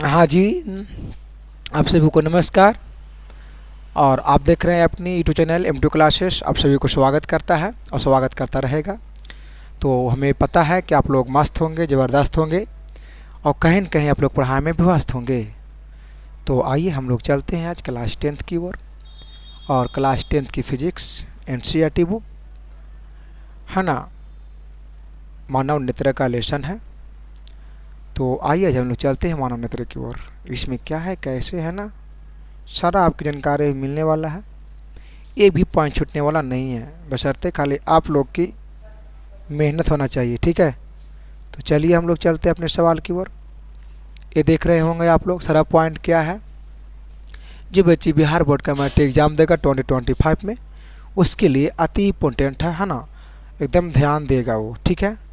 हाँ जी, आप सभी को नमस्कार। और आप देख रहे हैं अपनी यूट्यूब चैनल M2 क्लासेस। आप सभी को स्वागत करता है और स्वागत करता रहेगा। तो हमें पता है कि आप लोग मस्त होंगे, ज़बरदस्त होंगे और कहीं न कहीं आप लोग पढ़ाई में भी मस्त होंगे। तो आइए हम लोग चलते हैं आज क्लास 10th की ओर। और क्लास 10th की फिजिक्स NCERT बुक है ना, मानव नेत्र का लेसन है। तो आइए आज हम लोग चलते हैं मानव नेत्र की ओर। इसमें क्या है, कैसे है ना, सारा आपकी जानकारी मिलने वाला है। ये भी पॉइंट छूटने वाला नहीं है, बशर्ते खाली आप लोग की मेहनत होना चाहिए। ठीक है, तो चलिए हम लोग चलते हैं अपने सवाल की ओर। ये देख रहे होंगे आप लोग, सारा पॉइंट क्या है। जो बच्ची बिहार बोर्ड का मैट्रिक एग्जाम देगा 2025 में, उसके लिए अति इम्पोर्टेंट है ना, एकदम ध्यान देगा वो। ठीक है,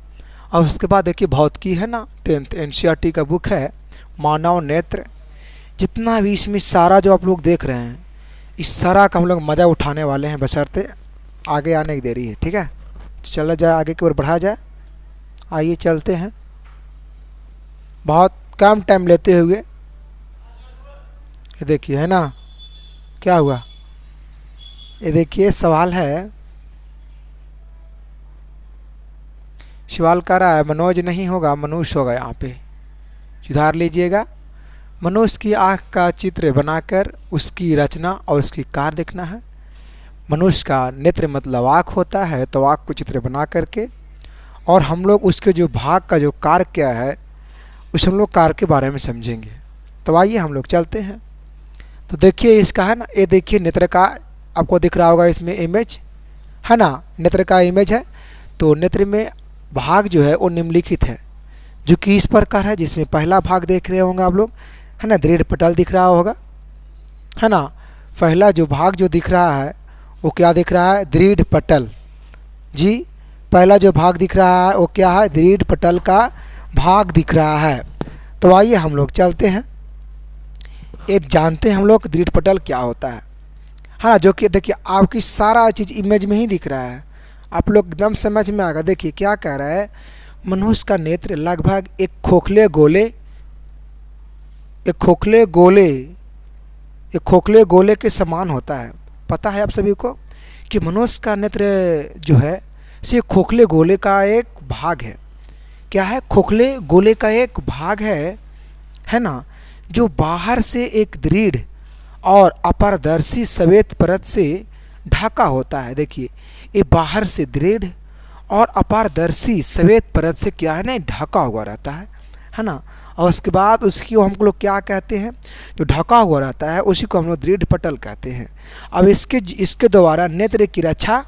और उसके बाद देखिए भौतिकी है ना, 10th NCERT का बुक है मानव नेत्र। जितना भी इसमें सारा जो आप लोग देख रहे हैं, इस सारा का हम लोग मज़ा उठाने वाले हैं, बशर्ते आगे आने की देरी है। ठीक है, चला जाए आगे की ओर, बढ़ा जाए। आइए चलते हैं, बहुत कम टाइम लेते हुए। ये देखिए है ना, क्या हुआ। ये देखिए सवाल है, सवाल कर रहा है मनोज नहीं होगा, मनुष्य होगा। यहाँ पे सुधार लीजिएगा। मनुष्य की आँख का चित्र बनाकर उसकी रचना और उसकी कार देखना है। मनुष्य का नेत्र मतलब आँख होता है, तो आँख को चित्र बना करके, और हम लोग उसके जो भाग का जो कार क्या है, उस हम लोग कार के बारे में समझेंगे। तो आइए हम लोग चलते हैं। तो देखिए इसका है ना, ये देखिए नेत्र का आपको दिख रहा होगा इसमें इमेज है ना, नेत्र का इमेज है। तो नेत्र में भाग जो है वो निम्नलिखित है, जो कि इस प्रकार है। जिसमें पहला भाग देख रहे होंगे आप लोग, है ना, दृढ़ पटल दिख रहा होगा, है ना। पहला जो भाग जो दिख रहा है वो क्या दिख रहा है, दृढ़ पटल। जी, पहला जो भाग दिख रहा है वो क्या है, दृढ़ पटल का भाग दिख रहा है। तो आइए हम लोग चलते हैं, ये जानते हैं हम लोग दृढ़ पटल क्या होता है ना। जो कि देखिए आपकी सारा चीज़ इमेज में ही दिख रहा है, आप लोग एकदम समझ में आएगा। देखिए क्या कह रहा है, मनुष्य का नेत्र लगभग एक खोखले गोले के समान होता है। पता है आप सभी को कि मनुष्य का नेत्र जो है से खोखले गोले का एक भाग है। क्या है, खोखले गोले का एक भाग है ना, जो बाहर से एक दृढ़ और अपारदर्शी श्वेत परत से ढका होता है। देखिए ये बाहर से दृढ़ और अपारदर्शी श्वेत परत से क्या है ना, ढका हुआ रहता है ना। और उसके बाद उसकी हम लोग क्या कहते हैं, जो ढका हुआ रहता है उसी को हम लोग दृढ़ पटल कहते हैं। अब इसके द्वारा नेत्र की रक्षा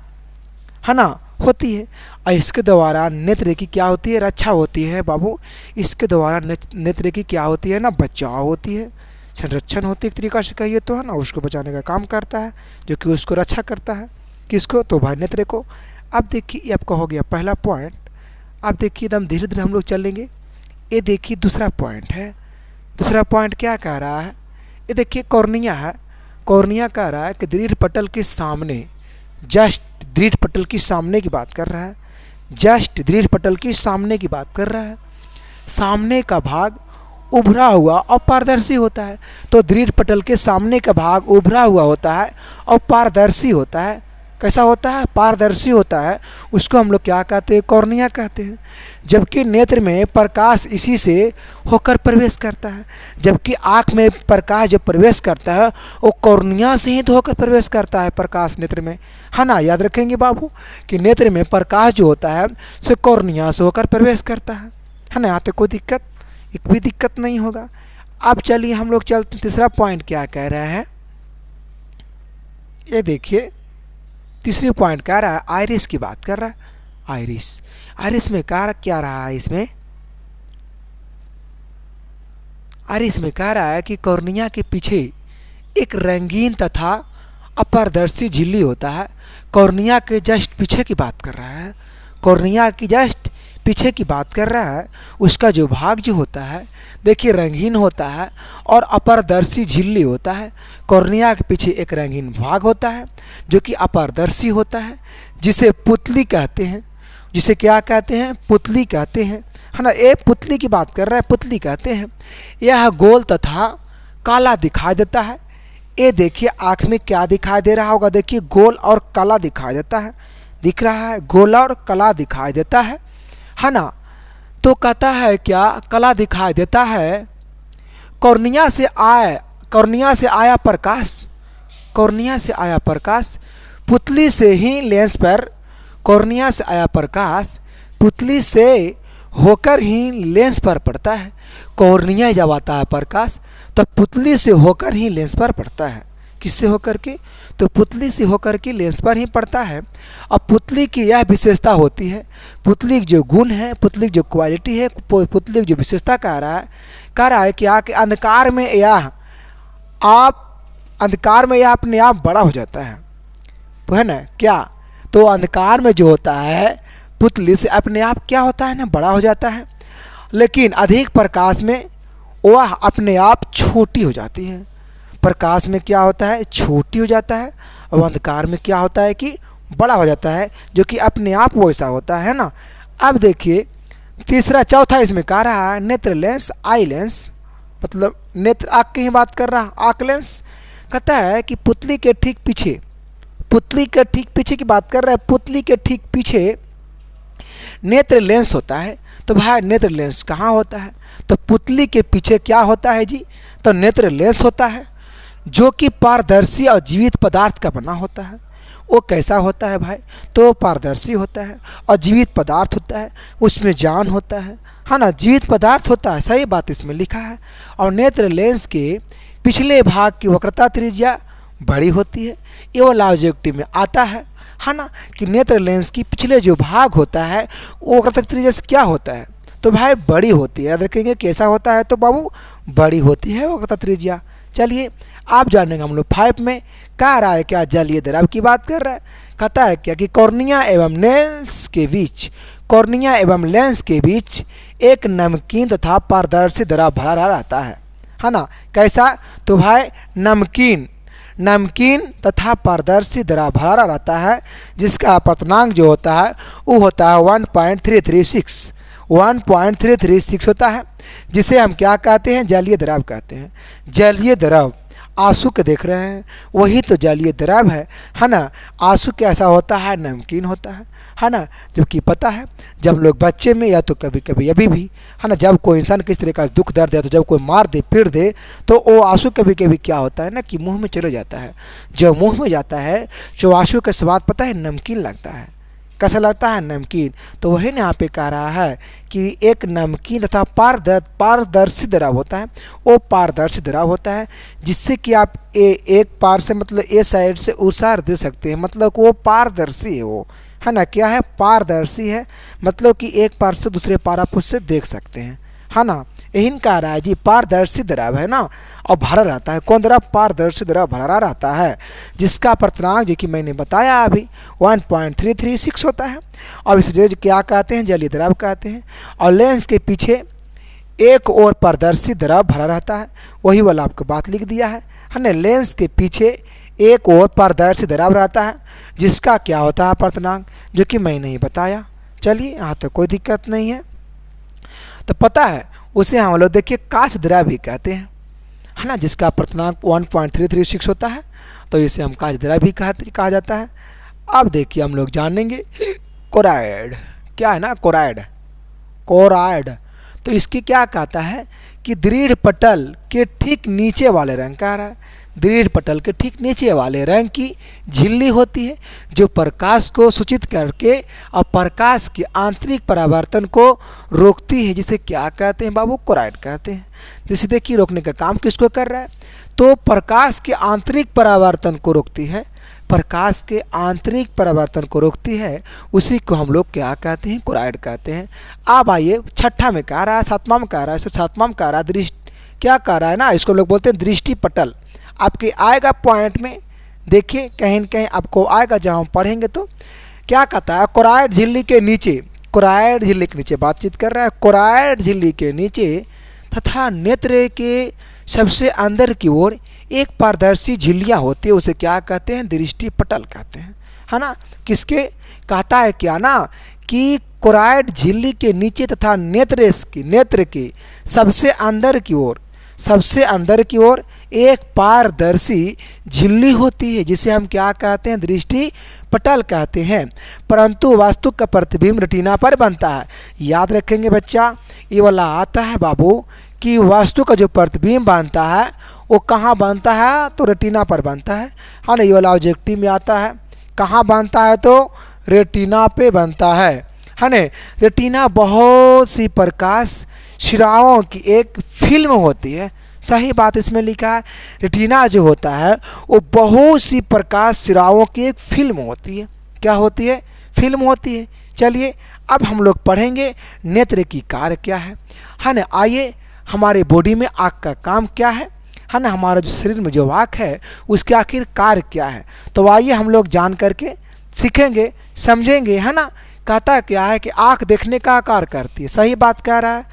है ना होती है, और इसके द्वारा नेत्र की क्या होती है, रक्षा होती है बाबू। इसके द्वारा नेत्र की क्या होती है ना, बचाव होती है, संरक्षण होती है एक तरीका से कहिए तो, है ना। उसको बचाने का काम करता है, जो कि उसको रक्षा करता है। किसको, तो भाई नेत्र को। अब देखिए ये आपका हो गया पहला पॉइंट। अब देखिए एकदम धीरे धीरे हम लोग चलेंगे। ये देखिए दूसरा पॉइंट है। दूसरा पॉइंट क्या कह रहा है, ये देखिए कॉर्निया है। कॉर्निया कह रहा है कि दृढ़ पटल के सामने, जस्ट दृढ़ पटल की सामने की बात कर रहा है, जस्ट दृढ़ पटल की सामने की बात कर रहा है। सामने का भाग उभरा हुआ और पारदर्शी होता है। तो दृढ़ पटल के सामने का भाग उभरा हुआ होता है और पारदर्शी होता है। कैसा होता है, पारदर्शी होता है। उसको हम लोग क्या कहते हैं, कॉर्निया कहते हैं। जबकि नेत्र में प्रकाश इसी से होकर प्रवेश करता है। जबकि आँख में प्रकाश जब प्रवेश करता है वो कॉर्निया से ही तो होकर प्रवेश करता है प्रकाश नेत्र में, है ना। याद रखेंगे बाबू कि नेत्र में प्रकाश जो होता है सो कॉर्निया से होकर प्रवेश करता है ना। यहाँ तक कोई दिक्कत, एक भी दिक्कत नहीं होगा। अब चलिए हम लोग चलते, तीसरा पॉइंट क्या कह रहा है, ये देखिए तीसरी पॉइंट कह रहा है, आइरिस की बात कर रहा है। आइरिस में क्या रहा है, इसमें आइरिस में कह रहा है कि कॉर्निया के पीछे एक रंगीन तथा अपारदर्शी झिल्ली होता है। कॉर्निया के जस्ट पीछे की बात कर रहा है, कॉर्निया की जस्ट पीछे की बात कर रहा है। उसका जो भाग जो होता है देखिए रंगीन होता है और अपारदर्शी झिल्ली होता है। कॉर्निया के पीछे एक रंगीन भाग होता है जो कि अपारदर्शी होता है, जिसे पुतली कहते हैं। जिसे क्या कहते हैं, पुतली कहते हैं, है ना। ये पुतली की बात कर रहा है, पुतली कहते हैं। यह गोल तथा काला दिखाई देता है। ये देखिए आँख में क्या दिखाई दे रहा होगा, देखिए गोल और काला दिखाई देता है, दिख रहा है, गोल और काला दिखाई देता है ना। तो कहता है क्या, काला दिखाई देता है। कॉर्निया से आया प्रकाश, कॉर्निया से आया प्रकाश, पुतली से ही लेंस पर, कॉर्निया से आया प्रकाश पुतली से होकर ही लेंस पर पड़ता है। कॉर्निया जब आता है प्रकाश तब पुतली से होकर ही लेंस पर पड़ता है। किससे होकर के, तो पुतली से होकर के लेंस पर ही पड़ता है। अब पुतली की यह विशेषता होती है, पुतली की जो गुण है, पुतली की जो क्वालिटी है, पुतली की जो विशेषता कह रहा है कि आके अंधकार में यह अपने आप बड़ा हो जाता है ना क्या। तो अंधकार में जो होता है पुतली से अपने आप क्या होता है ना, बड़ा हो जाता है। लेकिन अधिक प्रकाश में वह अपने आप छोटी हो जाती है। प्रकाश में क्या होता है, छोटी हो जाता है, और अंधकार में क्या होता है कि बड़ा हो जाता है, जो कि अपने आप वैसा होता है ना। अब देखिए चौथा इसमें कह रहा है नेत्र लेंस, आई लेंस, मतलब नेत्र आँख की ही बात कर रहा, आँख लेंस। कहता है कि पुतली के ठीक पीछे, पुतली के ठीक पीछे की बात कर रहा है, पुतली के ठीक पीछे नेत्र लेंस होता है। तो भाई नेत्र लेंस कहाँ होता है, तो पुतली के पीछे क्या होता है जी, तो नेत्र लेंस होता है, जो कि पारदर्शी और जीवित पदार्थ का बना होता है। वो कैसा होता है भाई, तो पारदर्शी होता है और जीवित पदार्थ होता है, उसमें जान होता है ना, जीवित पदार्थ होता है, सही बात इसमें लिखा है। और नेत्र लेंस के पिछले भाग की वक्रता त्रिज्या बड़ी होती है। ये वाला ऑब्जेक्टिव में आता है ना, कि नेत्र लेंस की पिछले जो भाग होता है वो वक्रता त्रिज्या से क्या होता है, तो भाई बड़ी होती है। याद रखेंगे कैसा होता है, तो बाबू बड़ी होती है वक्रता त्रिज्या। चलिए आप जानेंगे हम लोग 5 में कह रहा है क्या, जलीय द्रव की बात कर रहा है। कहता है क्या कि कॉर्निया एवं लेंस के बीच, कॉर्निया एवं लेंस के बीच एक नमकीन तथा पारदर्शी द्रव भरा रहता है ना। कैसा, तो भाई नमकीन तथा पारदर्शी द्रव भरा रहता है, जिसका अपवर्तनांक जो होता है वो होता है 1.336 होता है, जिसे हम क्या कहते हैं, जलीय द्रव कहते हैं। जलीय द्रव आंसू के देख रहे हैं, वही तो जलीय द्रव है ना। आंसू कैसा होता है, नमकीन होता है ना। जबकि पता है जब लोग बच्चे में या तो कभी कभी अभी भी है ना, जब कोई इंसान किस तरह का दुख दर्द है, तो जब कोई मार दे पीट दे तो वो आंसू कभी कभी क्या होता है ना कि मुंह में चले जाता है। जब मुंह में जाता है जो आंसू का स्वाद पता है नमकीन लगता है। कैसा लगता है, नमकीन। तो वही ना यहाँ पे कह रहा है कि एक नमकीन तथा पारदर्शी द्रव होता है, वो पारदर्शी द्रव होता है, जिससे कि आप एक पार से मतलब ए साइड से उस साइड दे सकते हैं, मतलब वो पारदर्शी है, वो है ना। क्या है, पारदर्शी है, मतलब कि एक पार से दूसरे पार आप उससे देख सकते हैं, है ना। यही कह रहा है जी, पारदर्शी द्रव है ना, और भरा रहता है। कौन द्रव, पारदर्शी द्रव भरा रहता है, जिसका अपवर्तनांक जो कि मैंने बताया अभी 1.336 होता है। और इसे जो क्या कहते हैं, जलीय द्रव कहते हैं। और लेंस के पीछे एक और पारदर्शी द्रव भरा रहता है, वही वाला आपको बात लिख दिया है ना। लेंस के पीछे एक और पारदर्शी द्रव रहता है, जिसका क्या होता है अपवर्तनांक, जो कि मैं नहीं बताया। चलिए यहाँ तक कोई दिक्कत नहीं है। तो पता है उसे हम लोग देखिए काच द्रव भी कहते हैं, है ना, जिसका अपवर्तनांक 1.336 होता है, तो इसे हम काच द्रव भी कहा जाता है। अब देखिए हम लोग जानेंगे कोराइड, क्या है ना, कोराइड। तो इसकी क्या कहता है कि दृढ़ पटल के ठीक नीचे वाले रंग का रहा है, दृढ़ पटल के ठीक नीचे वाले रंग की झिल्ली होती है, जो प्रकाश को सूचित करके और प्रकाश के आंतरिक परावर्तन को रोकती है, जिसे क्या कहते हैं बाबू, कोराइड कहते हैं। जैसे देखिए रोकने का काम किसको कर रहा है, तो प्रकाश के आंतरिक परावर्तन को रोकती है, प्रकाश के आंतरिक परावर्तन को रोकती है, उसी को हम लोग क्या कहते हैं, कोराइड कहते हैं। अब आइए छठा में कह रहा है, सातवां में कह रहा है, सातवां में कह रहा है दृष्टि, क्या कह रहा है ना, इसको लोग बोलते हैं दृष्टि पटल। आपके आएगा पॉइंट में, देखिए कहीं न कहीं आपको आएगा जहाँ हम पढ़ेंगे। तो क्या कहता है, कोराइड झिल्ली के नीचे, कोराइड झिल्ली के नीचे बातचीत कर रहा है, कोराइड झिल्ली के नीचे तथा नेत्र के सबसे अंदर की ओर एक पारदर्शी झिल्लियाँ होती है, उसे क्या कहते हैं, दृष्टि पटल कहते हैं, है ना। किसके कहता है क्या ना, कि कोराइड झिल्ली के नीचे तथा नेत्र के सबसे अंदर की ओर एक पारदर्शी झिल्ली होती है, जिसे हम क्या कहते हैं, दृष्टि पटल कहते हैं। परंतु वास्तु का प्रतिबिंब रेटिना पर बनता है। याद रखेंगे बच्चा, ये वाला आता है बाबू कि वास्तु का जो प्रतिबिंब बनता है वो कहाँ बनता है, तो रेटिना पर बनता है। हाँ ना, ये वाला ऑब्जेक्टिव में आता है। कहाँ बनता है, तो रेटिना पे बनता है ना। रेटिना बहुत सी प्रकाश शिराओं की एक फिल्म होती है। सही बात इसमें लिखा है, रेटिना जो होता है वो बहुत सी प्रकाश शिराओं की एक फिल्म होती है। क्या होती है, फिल्म होती है। चलिए अब हम लोग पढ़ेंगे नेत्र की कार्य क्या है ना। आइए, हमारे बॉडी में आँख का काम क्या है ना, हमारा जो शरीर में जो आँख है उसके आखिर कार्य क्या है। तो आइए हम लोग जान करके सीखेंगे, समझेंगे, है ना। कहता क्या है कि आँख देखने का कार्य करती है। सही बात कह रहा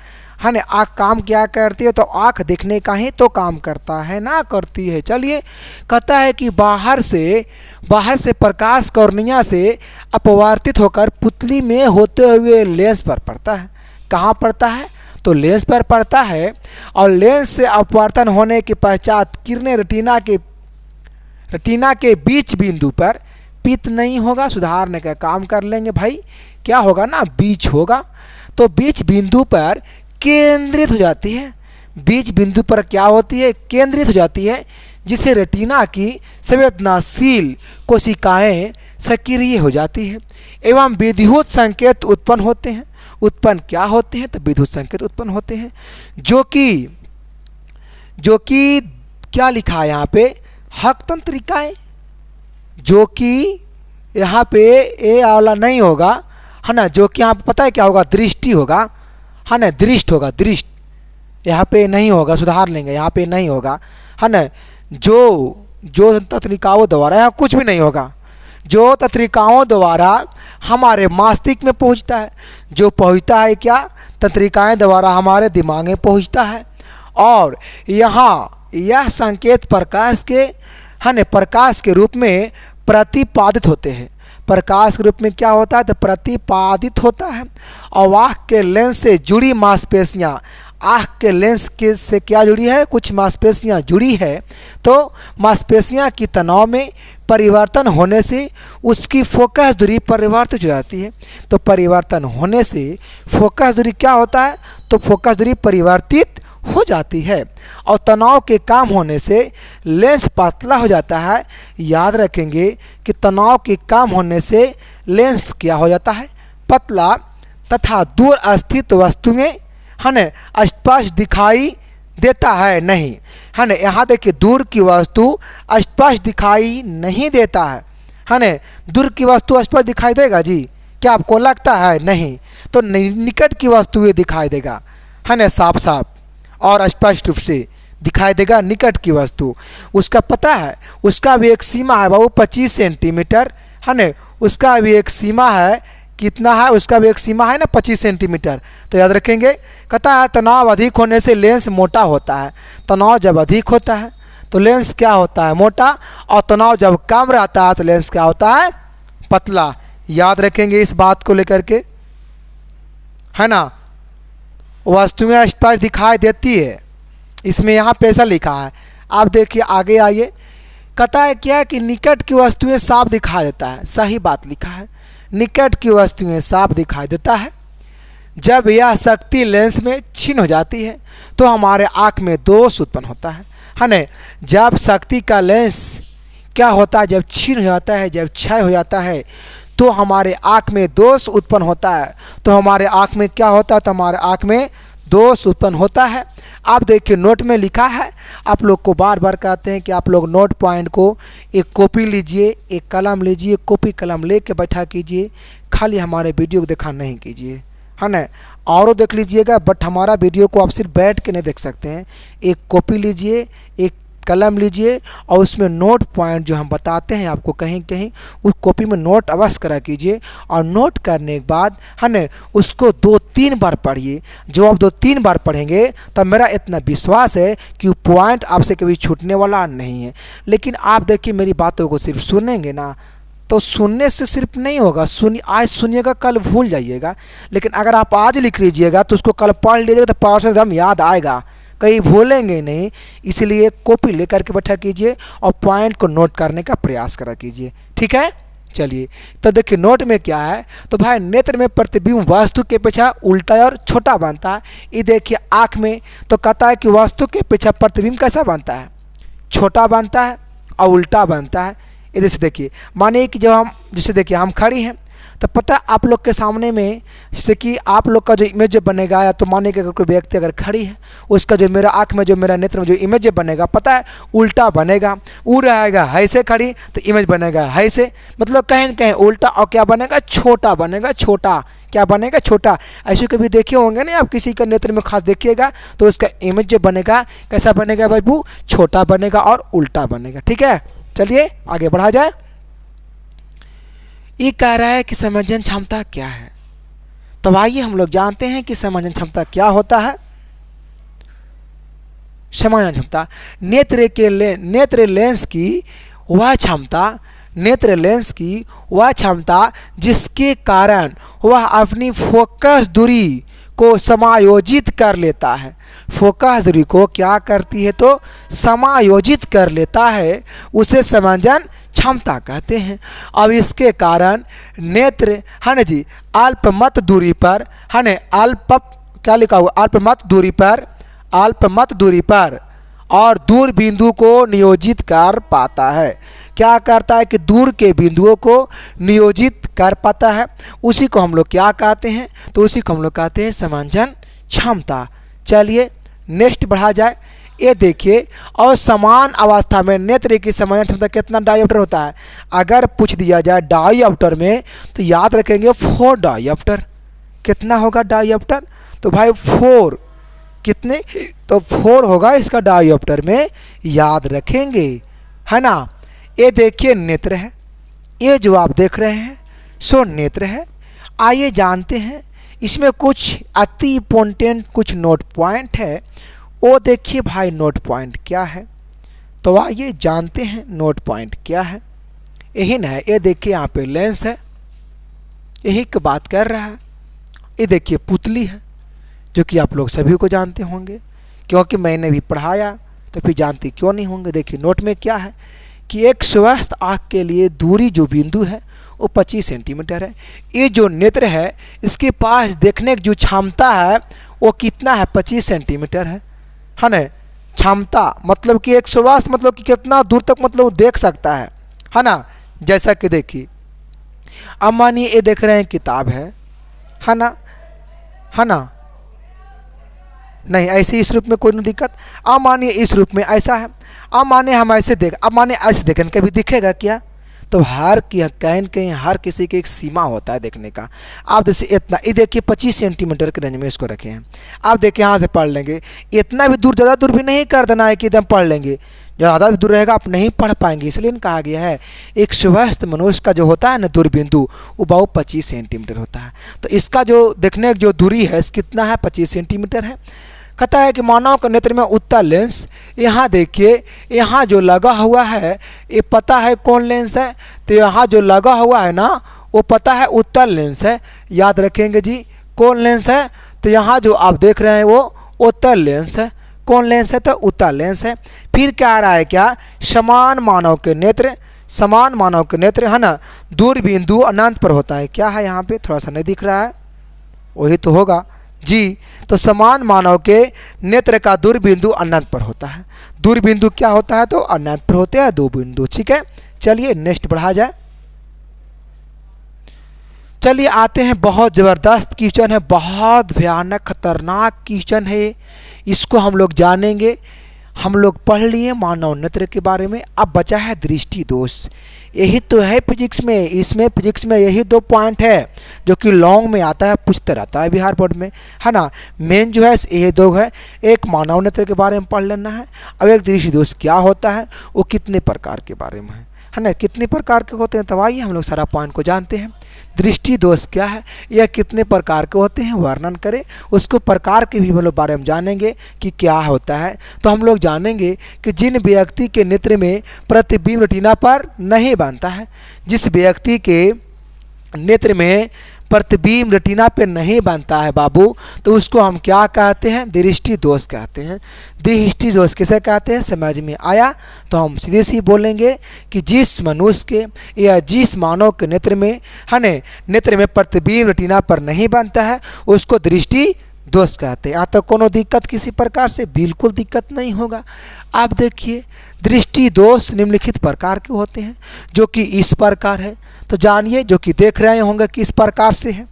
है ना। आँख काम क्या करती है, तो आँख देखने का ही तो काम करता है ना, करती है। चलिए, कहता है कि बाहर से प्रकाश कॉर्निया से अपवर्तित होकर पुतली में होते हुए लेंस पर पड़ता है। कहाँ पड़ता है, तो लेंस पर पड़ता है। और लेंस से अपवर्तन होने के पश्चात किरणें रेटिना के बीच बिंदु पर पित नहीं होगा, सुधारने का काम कर लेंगे भाई। क्या होगा ना, बीच होगा। तो बीच बिंदु पर केंद्रित हो जाती है। बीच बिंदु पर क्या होती है, केंद्रित हो जाती है, जिससे रेटिना की संवेदनशील कोशिकाएं सक्रिय हो जाती है एवं विद्युत संकेत उत्पन्न होते हैं। उत्पन्न क्या होते हैं, तो विद्युत संकेत उत्पन्न होते हैं, जो कि क्या लिखा है यहाँ पे, हक तंत्रिकाएं, जो कि यहाँ पे ए वाला नहीं होगा, है ना। जो कि यहाँ पे पता है क्या होगा, दृष्टि होगा, है ना, दृष्ट होगा, दृष्ट यहाँ पे नहीं होगा, सुधार लेंगे, यहाँ पे नहीं होगा, है ना। जो तंत्रिकाओं द्वारा यहाँ कुछ भी नहीं होगा, जो तंत्रिकाओं द्वारा हमारे मस्तिष्क में पहुँचता है, जो पहुँचता है क्या, तंत्रिकाएं द्वारा हमारे दिमाग में पहुँचता है। और यहाँ यह संकेत प्रकाश के रूप में प्रतिपादित होते हैं। प्रकाश के रूप में क्या होता है, तो प्रतिपादित होता है। और आँख के लेंस से जुड़ी मांसपेशियाँ, आँख के लेंस के से क्या जुड़ी है, कुछ मांसपेशियाँ जुड़ी है। तो मांसपेशियाँ की तनाव में परिवर्तन होने से उसकी फोकस दूरी परिवर्तित हो जाती है। तो परिवर्तन होने से फोकस दूरी क्या होता है, तो फोकस दूरी परिवर्तित हो जाती है। और तनाव के काम होने से लेंस पतला हो जाता है। याद रखेंगे कि तनाव के काम होने से लेंस क्या हो जाता है, पतला, तथा दूर स्थित वस्तुएं, है ना, स्पष्ट दिखाई देता है नहीं, है ना। यहाँ देखिए, दूर की वस्तु स्पष्ट दिखाई नहीं देता है ना। दूर की वस्तु स्पष्ट दिखाई देगा जी, क्या आपको लगता है, नहीं। तो निकट की वस्तुएं दिखाई देगा, है ना, साफ साफ और स्पष्ट रूप से दिखाई देगा निकट की वस्तु। उसका पता है, उसका भी एक सीमा है बाबू, 25 सेंटीमीटर, है ना। उसका भी एक सीमा है, कितना है, उसका भी एक सीमा है ना, 25 सेंटीमीटर। तो याद रखेंगे, कहता है तनाव अधिक होने से लेंस मोटा होता है। तनाव जब अधिक होता है तो लेंस क्या होता है, मोटा। और तनाव जब कम रहता है तो लेंस क्या होता है, पतला। याद रखेंगे इस बात को लेकर के, है ना। वस्तुएं स्पष्ट दिखाई देती है, इसमें यहाँ पे ऐसा लिखा है। आप देखिए आगे आइए, कहता है क्या कि निकट की वस्तुएं साफ दिखाई देता है। सही बात लिखा है, निकट की वस्तुएं साफ दिखाई देता है। जब यह शक्ति लेंस में क्षीण हो जाती है तो हमारे आँख में दोष उत्पन्न होता है ना। जब शक्ति का लेंस क्या होता है, जब क्षीण हो जाता है, जब क्षय हो जाता है, तो हमारे आँख में दोष उत्पन्न होता है। तो हमारे आँख में क्या होता है, तो हमारे आँख में दोष उत्पन्न होता है। आप देखिए नोट में लिखा है, आप लोग को बार बार कहते हैं कि आप लोग नोट पॉइंट को एक कॉपी लीजिए, एक कलम लीजिए, कॉपी कलम लेके बैठा कीजिए, खाली हमारे वीडियो को देखा नहीं कीजिए, है ना। और देख लीजिएगा, बट हमारा वीडियो को आप सिर्फ बैठ के नहीं देख सकते हैं। एक कॉपी लीजिए, एक कलम लीजिए, और उसमें नोट पॉइंट जो हम बताते हैं आपको कहीं कहीं, उस कॉपी में नोट अवश्य करा कीजिए। और नोट करने के बाद, है ना, उसको 2-3 बार पढ़िए। जो आप 2-3 बार पढ़ेंगे तब मेरा इतना विश्वास है कि वो पॉइंट आपसे कभी छूटने वाला नहीं है। लेकिन आप देखिए, मेरी बातों को सिर्फ सुनेंगे ना, तो सुनने से सिर्फ नहीं होगा, आज सुनिएगा कल भूल जाइएगा, लेकिन अगर आप आज लिख लीजिएगा तो उसको कल पढ़ लीजिएगा तो परसों एकदम याद आएगा, कहीं भूलेंगे नहीं। इसलिए कॉपी लेकर के बैठा कीजिए और पॉइंट को नोट करने का प्रयास करा कीजिए, ठीक है। चलिए तो देखिए नोट में क्या है, तो भाई नेत्र में प्रतिबिंब वस्तु के अपेक्षा उल्टा और छोटा बनता है। ये देखिए आँख में तो कहता है कि वस्तु के अपेक्षा प्रतिबिंब कैसा बनता है, छोटा बनता है और उल्टा बनता है। इधर से देखिए, मानिए कि जब हम जैसे देखिए हम खड़ी हैं तो पता है आप लोग के सामने में, जैसे कि आप लोग का जो इमेज जो बनेगा, या तो मानिए कि अगर कोई व्यक्ति अगर खड़ी है उसका जो मेरा आँख में जो मेरा नेत्र में जो इमेज जो बनेगा पता है उल्टा बनेगा। वो रहेगा ऐसे खड़ी तो इमेज बनेगा ऐसे, मतलब कहीं न कहीं उल्टा, और क्या बनेगा, छोटा बनेगा, छोटा क्या बनेगा, छोटा। ऐसे कभी देखे होंगे ना आप किसी का नेत्र में खास देखिएगा तो उसका इमेज जो बनेगा कैसा बनेगा बाबू, छोटा बनेगा और उल्टा बनेगा, ठीक है। चलिए आगे बढ़ा जाए। ये कह रहा है कि समझन क्षमता क्या है, तो आइए हम लोग जानते हैं कि समझन क्षमता क्या होता है। समझन क्षमता नेत्र लेंस की वह क्षमता, नेत्र लेंस की वह क्षमता जिसके कारण वह अपनी फोकस दूरी को समायोजित कर लेता है। फोकस दूरी को क्या करती है, तो समायोजित कर लेता है, उसे समझन क्षमता कहते हैं। अब इसके कारण नेत्र है ना जी अल्पमत दूरी पर, है ना, क्या लिखा हुआ, अल्पमत दूरी पर और दूर बिंदु को नियोजित कर पाता है। क्या करता है कि दूर के बिंदुओं को नियोजित कर पाता है, उसी को हम लोग क्या कहते हैं, तो उसी को हम लोग कहते हैं समंजन क्षमता। चलिए नेक्स्ट बढ़ा जाए। ये देखिए, और समान अवस्था में नेत्र की समंजन क्षमता कितना डायोप्टर होता है। अगर पूछ दिया जाए डायोप्टर में तो याद रखेंगे 4 डायोप्टर। कितना होगा डायोप्टर, तो भाई 4 कितने, तो 4 होगा इसका डायोप्टर में, याद रखेंगे, है ना। ये देखिए नेत्र है, ये जो आप देख रहे हैं सो नेत्र है। आइए जानते हैं इसमें कुछ अति इम्पोर्टेंट कुछ नोट पॉइंट है, वो देखिए भाई नोट पॉइंट क्या है। तो आइए जानते हैं नोट पॉइंट क्या है। यही ना है, ये देखिए यहाँ पे लेंस है, यही की बात कर रहा है। ये देखिए पुतली है, जो कि आप लोग सभी को जानते होंगे, क्योंकि मैंने भी पढ़ाया, तो फिर जानते क्यों नहीं होंगे। देखिए नोट में क्या है कि एक स्वस्थ आँख के लिए दूरी जो बिंदु है वो 25 सेंटीमीटर है। ये जो नेत्र है इसके पास देखने की जो क्षमता है वो कितना है, 25 सेंटीमीटर है ना। क्षमता मतलब कि एक स्वस्थ मतलब कि कितना दूर तक मतलब वो देख सकता है ना। जैसा कि देखिए, अब मानिए ये देख रहे हैं किताब है ना, नहीं ऐसे इस रूप में कोई नहीं दिक्कत। अब मानिए इस रूप में ऐसा है, अब मानिए हम ऐसे देख, अब मानिए ऐसे देखें कभी दिखेगा क्या, तो कहीं न कहीं हर किसी की एक सीमा होता है देखने का। आप जैसे इतना, ये देखिए 25 सेंटीमीटर के रेंज में इसको रखे हैं। आप देखिए यहाँ से पढ़ लेंगे, इतना भी दूर, ज़्यादा दूर भी नहीं कर देना है कि एकदम पढ़ लेंगे, ज़्यादा भी दूर रहेगा आप नहीं पढ़ पाएंगे। इसलिए कहा गया है एक स्वस्थ मनुष्य का जो होता है ना दूर बिंदु वो बहु 25 सेंटीमीटर होता है। तो इसका जो देखने की जो दूरी है कितना है, 25 सेंटीमीटर है। कहता है कि मानव के नेत्र में उत्तल लेंस, यहाँ देखिए यहाँ जो लगा हुआ है ये पता है कौन लेंस है, तो यहाँ जो लगा हुआ है ना वो पता है उत्तल लेंस है। याद रखेंगे जी कौन लेंस है, तो यहाँ जो आप देख रहे हैं वो उत्तल लेंस है। कौन लेंस है, तो उत्तल लेंस है। फिर क्या आ रहा है, क्या समान मानव के नेत्र है ना दूर बिंदु अनंत पर होता है। क्या है यहाँ पे थोड़ा सा नहीं दिख रहा है, वही तो होगा जी। तो समान मानव के नेत्र का दूर बिंदु अनंत पर होता है। दूर बिंदु क्या होता है, तो अनंत पर होते हैं 2 बिंदु, ठीक है। चलिए नेक्स्ट बढ़ा जाए। चलिए आते हैं, बहुत ज़बरदस्त क्वेश्चन है, बहुत भयानक खतरनाक क्वेश्चन है। इसको हम लोग जानेंगे। हम लोग पढ़ लिए मानव नेत्र के बारे में, अब बचा है दृष्टि दोष। यही तो है फिजिक्स में, इसमें फिजिक्स में यही 2 पॉइंट है जो कि लॉन्ग में आता है, पूछते रहता है बिहार बोर्ड में, है ना। मेन जो है ये 2 है, एक मानव नेत्र के बारे में पढ़ लेना है, अब एक दृष्टि दोष क्या होता है, वो कितने प्रकार के बारे में है ना, कितने प्रकार के होते हैं। तो आइए हम लोग सारा पॉइंट को जानते हैं। दृष्टि दोष क्या है, यह कितने प्रकार के होते हैं वर्णन करें, उसको प्रकार के भी हम लोग बारे में जानेंगे कि क्या होता है। तो हम लोग जानेंगे कि जिन व्यक्ति के नेत्र में प्रतिबिंब रेटिना पर नहीं बनता है, जिस व्यक्ति के नेत्र में प्रतिबिंब रेटिना पे नहीं बनता है बाबू, तो उसको हम क्या कहते हैं, दृष्टि दोष कहते हैं। दृष्टि दोष किसे कहते हैं, समझ में आया। तो हम सीधे सी बोलेंगे कि जिस मनुष्य के या जिस मानव के नेत्र में है न नेत्र में प्रतिबिंब रेटिना पर नहीं बनता है, उसको दृष्टि दोष कहते हैं। यहाँ तक कोनो दिक्कत किसी प्रकार से बिल्कुल दिक्कत नहीं होगा। आप देखिए दृष्टि दोष निम्नलिखित प्रकार के होते हैं, जो कि इस प्रकार है। तो जानिए, जो कि देख रहे होंगे किस प्रकार से है।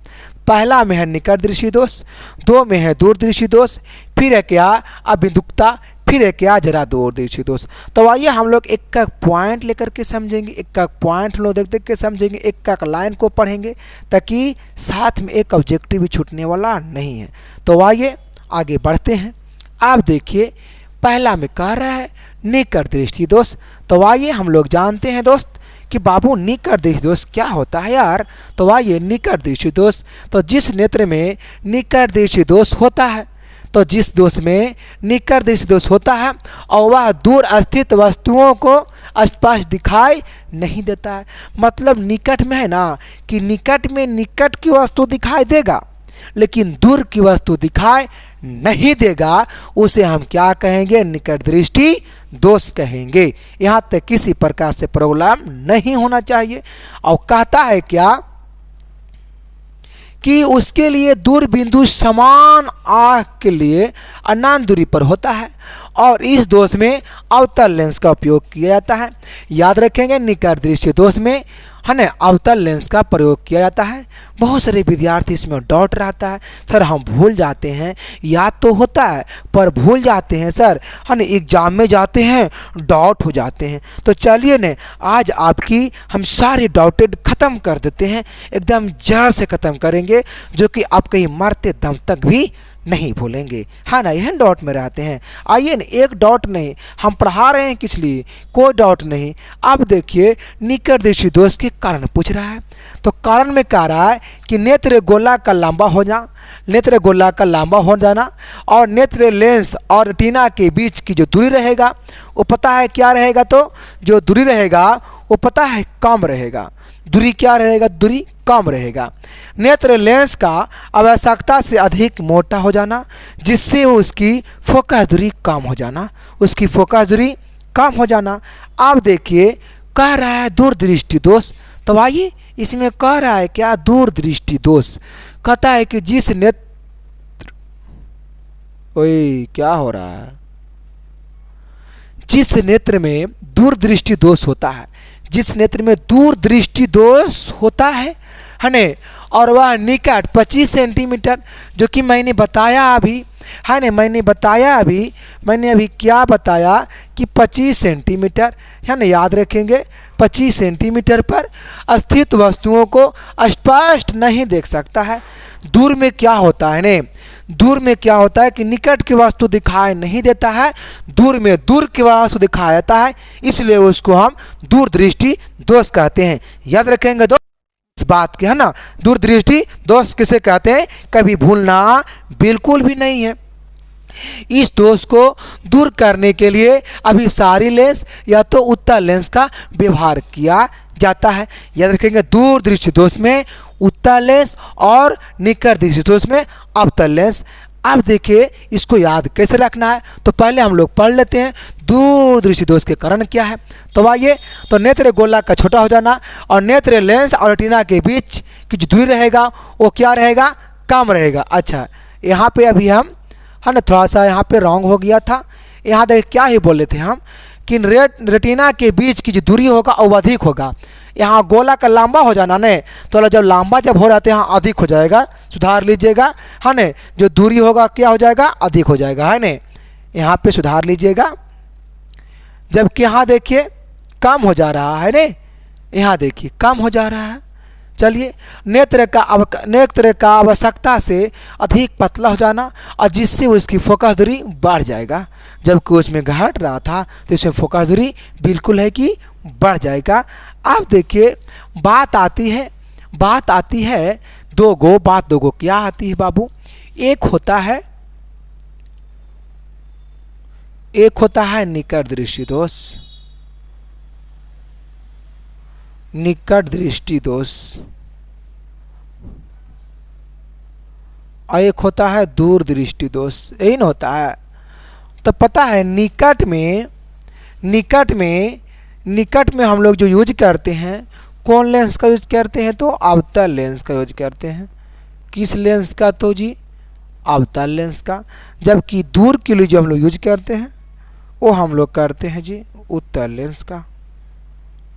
पहला में है निकट दृष्टि दोष, दो में है दूर दृष्टि दोष, फिर है क्या अभिदुक्ता, फिर है क्या जरा दूर दृष्टि दोष। तो आइए हम लोग एक एक पॉइंट लेकर के समझेंगे, एक एक पॉइंट लोग देख देख के समझेंगे, एक एक लाइन को पढ़ेंगे, ताकि साथ में एक ऑब्जेक्टिव भी छूटने वाला नहीं है। तो आइए आगे बढ़ते हैं। आप देखिए पहला में कह रहा है निकट दृष्टि दोष। तो आइए हम लोग जानते हैं दोस्त कि बाबू निकट दृष्टि दोष क्या होता है यार। तो आइए निकट दृष्टि दोष, तो जिस नेत्र में निकट दृष्टि दोष होता है, तो जिस दोष में निकट दृष्टि दोष होता है और वह दूर स्थित वस्तुओं को स्पष्ट दिखाई नहीं देता है। मतलब निकट में है ना कि निकट में निकट की वस्तु दिखाई देगा, लेकिन दूर की वस्तु दिखाई नहीं देगा, उसे हम क्या कहेंगे, निकट दृष्टि दोष कहेंगे। यहाँ तक किसी प्रकार से प्रॉब्लम नहीं होना चाहिए। और कहता है क्या कि उसके लिए दूर बिंदु समान आँख के लिए अनंत दूरी पर होता है, और इस दोष में अवतल लेंस का उपयोग किया जाता है। याद रखेंगे निकट दृष्टि दोष में है ना अवतल लेंस का प्रयोग किया जाता है। बहुत सारे विद्यार्थी इसमें डाउट रहता है, सर हम भूल जाते हैं, याद तो होता है पर भूल जाते हैं सर, है ना एग्जाम में जाते हैं डाउट हो जाते हैं। तो चलिए न आज आपकी हम सारे डाउटेड ख़त्म कर देते हैं, एकदम जड़ से ख़त्म करेंगे, जो कि आप कहीं मरते दम तक भी नहीं भूलेंगे। हाँ ना, यह डॉट में रहते हैं। आइए न, एक डॉट नहीं, हम पढ़ा रहे हैं किस लिए, कोई डॉट नहीं। अब देखिए निकट दृष्टि दोष के कारण पूछ रहा है। तो कारण में कह रहा है कि नेत्र गोला का लंबा हो जाना, नेत्र गोला का लंबा हो जाना, और नेत्र लेंस और रेटिना के बीच की जो दूरी रहेगा वो पता है क्या रहेगा, तो जो दूरी रहेगा वो पता है कम रहेगा। दूरी क्या रहेगा, दूरी कम रहेगा। नेत्र लेंस का आवश्यकता से अधिक मोटा हो जाना, जिससे उसकी फोकस दूरी कम हो जाना, उसकी फोकस दूरी कम हो जाना। अब देखिए कह रहा है दूर दृष्टि दोष। तो आइए इसमें कह रहा है क्या, दूर दृष्टि दोष। कहता है कि जिस नेत्र, ओए क्या हो रहा है, जिस नेत्र में दूर दृष्टि दोष होता है, जिस नेत्र में दूर दृष्टि दोष होता है ने, और वह निकट 25 सेंटीमीटर, जो कि मैंने बताया अभी है ना, मैंने अभी क्या बताया कि 25 सेंटीमीटर है ना, याद रखेंगे 25 सेंटीमीटर पर स्थित वस्तुओं को स्पष्ट नहीं देख सकता है। दूर में क्या होता है ने, दूर में क्या होता है कि निकट की वस्तु दिखाई नहीं देता है, दूर में दूर की वस्तु दिखाया जाता है, इसलिए उसको हम दूर दृष्टि दोष कहते हैं। याद रखेंगे दोस्त इस बात के, है ना। दूर दृष्टि दोष किसे कहते हैं, कभी भूलना बिल्कुल भी नहीं है। इस दोष को दूर करने के लिए अभी सारी लेंस या तो उत्तल लेंस का व्यवहार किया जाता है। याद रखेंगे दूर दृष्टि दोष में उत्तल लेंस और निकट दृष्टि दोष में अवतल लेंस। अब देखिए इसको याद कैसे रखना है, तो पहले हम लोग पढ़ लेते हैं दूर दृष्टि दोष के कारण क्या है। तो आइए, तो नेत्र गोला का छोटा हो जाना और नेत्र लेंस और रेटिना के बीच की जो दूरी रहेगा वो क्या रहेगा, कम रहेगा। अच्छा यहाँ पे अभी हम है ना थोड़ा सा यहाँ पे रॉन्ग हो गया था। यहाँ देखिए क्या ही बोले थे हम कि रेटिना के बीच की जो दूरी होगा वो अधिक होगा। यहाँ गोला का लंबा हो जाना ने, तो जब लंबा जब हो जाता है यहाँ अधिक हो जाएगा, सुधार लीजिएगा है न, जो दूरी होगा क्या हो जाएगा, अधिक हो जाएगा है न, यहाँ पे सुधार लीजिएगा। जबकि यहाँ देखिए कम हो जा रहा है ने, यहाँ देखिए कम हो जा रहा है, चलिए, नेत्र का आवश्यकता से अधिक पतला हो जाना, और जिससे उसकी फोकस दूरी बढ़ जाएगा। जबकि उसमें घट रहा था तो इसमें फोकस दूरी बिल्कुल है कि बढ़ जाएगा। अब देखिए, बात आती है दो गो क्या आती है बाबू? एक होता है निकट दृष्टि दोष, और एक होता है दूर दृष्टि दोष। यही ना होता है? तो पता है निकट में हम लोग जो यूज करते हैं, कौन लेंस का यूज करते हैं? तो अवतल लेंस का यूज करते हैं। किस लेंस का? तो जी अवतल लेंस का। जबकि दूर के लिए जो हम लोग यूज करते हैं वो हम लोग करते हैं जी उत्तल लेंस का।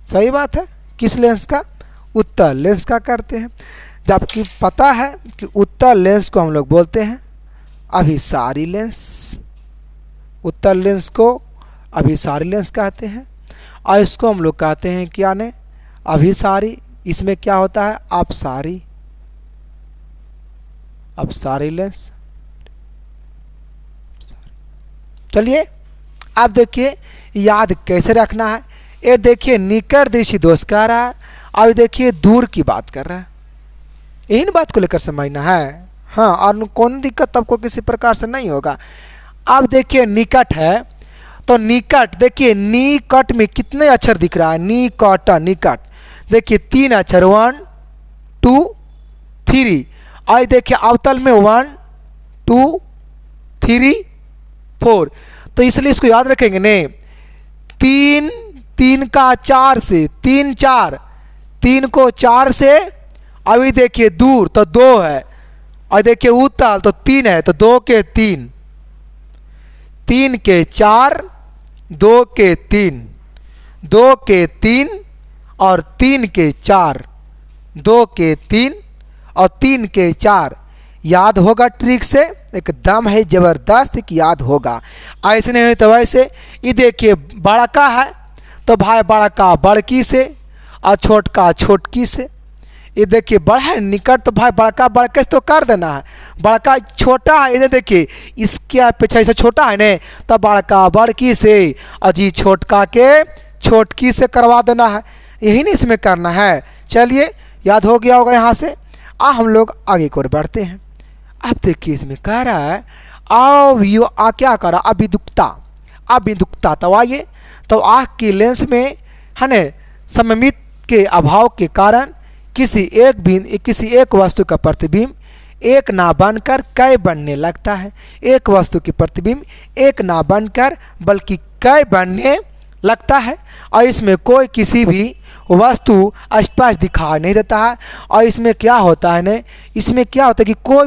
सही बात है। किस लेंस का? उत्तल लेंस का करते हैं। जबकि पता है कि उत्तल लेंस को हम लोग बोलते हैं अभिसारी लेंस। उत्तल लेंस को अभिसारी लेंस कहते हैं, और इसको हम लोग कहते हैं क्या ने? अभिसारी। इसमें क्या होता है? अपसारी लेंस। चलिए, आप देखिए याद कैसे रखना है। ये देखिए निकट दृष्टि दोष कह रहा है, अब देखिए दूर की बात कर रहा है। यही बात को लेकर समझना है। हाँ, और कौन दिक्कत आपको किसी प्रकार से नहीं होगा। अब देखिए निकट है, तो निकट देखिए, निकट में कितने अक्षर दिख रहा है? निकट देखिए 3 अक्षर, 1 2 3। और देखिए अवतल में 1 2 3 4। तो इसलिए इसको याद रखेंगे ने, 3 का 4 से 3 4, 3 को 4 से, अभी देखिए दूर तो 2 है, और देखिए उत्तल तो 3 है, तो 2 के 3, 3 के 4, 2 के 3, 2 के 3 और 3 के 4, 2 के 3 और 3 के 4। याद होगा ट्रिक से, एकदम है ज़बरदस्त कि याद होगा। ऐसे नहीं तो वैसे। ये देखिए बड़का है तो भाई बड़का बड़की से, और छोटका छोटकी से। ये देखिए बड़ा है निकट, तो भाई बड़का बड़के से तो कर देना है। बड़का छोटा है, इधर देखिए इसके अपेक्षा ऐसा छोटा है ने, तो बड़का बड़की से, और जी छोटका के छोटकी से करवा देना है। यही नहीं इसमें करना है। चलिए, याद हो गया होगा यहाँ से। हम लोग आगे की ओर बढ़ते हैं। अब देखिए इसमें कह रहा है क्या कर रहा? अभिदुक्ता। तो आइए, तो आँख की लेंस में है न सममित के अभाव के कारण किसी एक वस्तु का प्रतिबिंब एक ना बनकर कई बनने लगता है। एक वस्तु की प्रतिबिंब एक ना बनकर बल्कि कई बनने लगता है, और इसमें कोई किसी भी वस्तु स्पष्ट दिखाई नहीं देता है। और इसमें क्या होता है न, इसमें क्या होता है कि कोई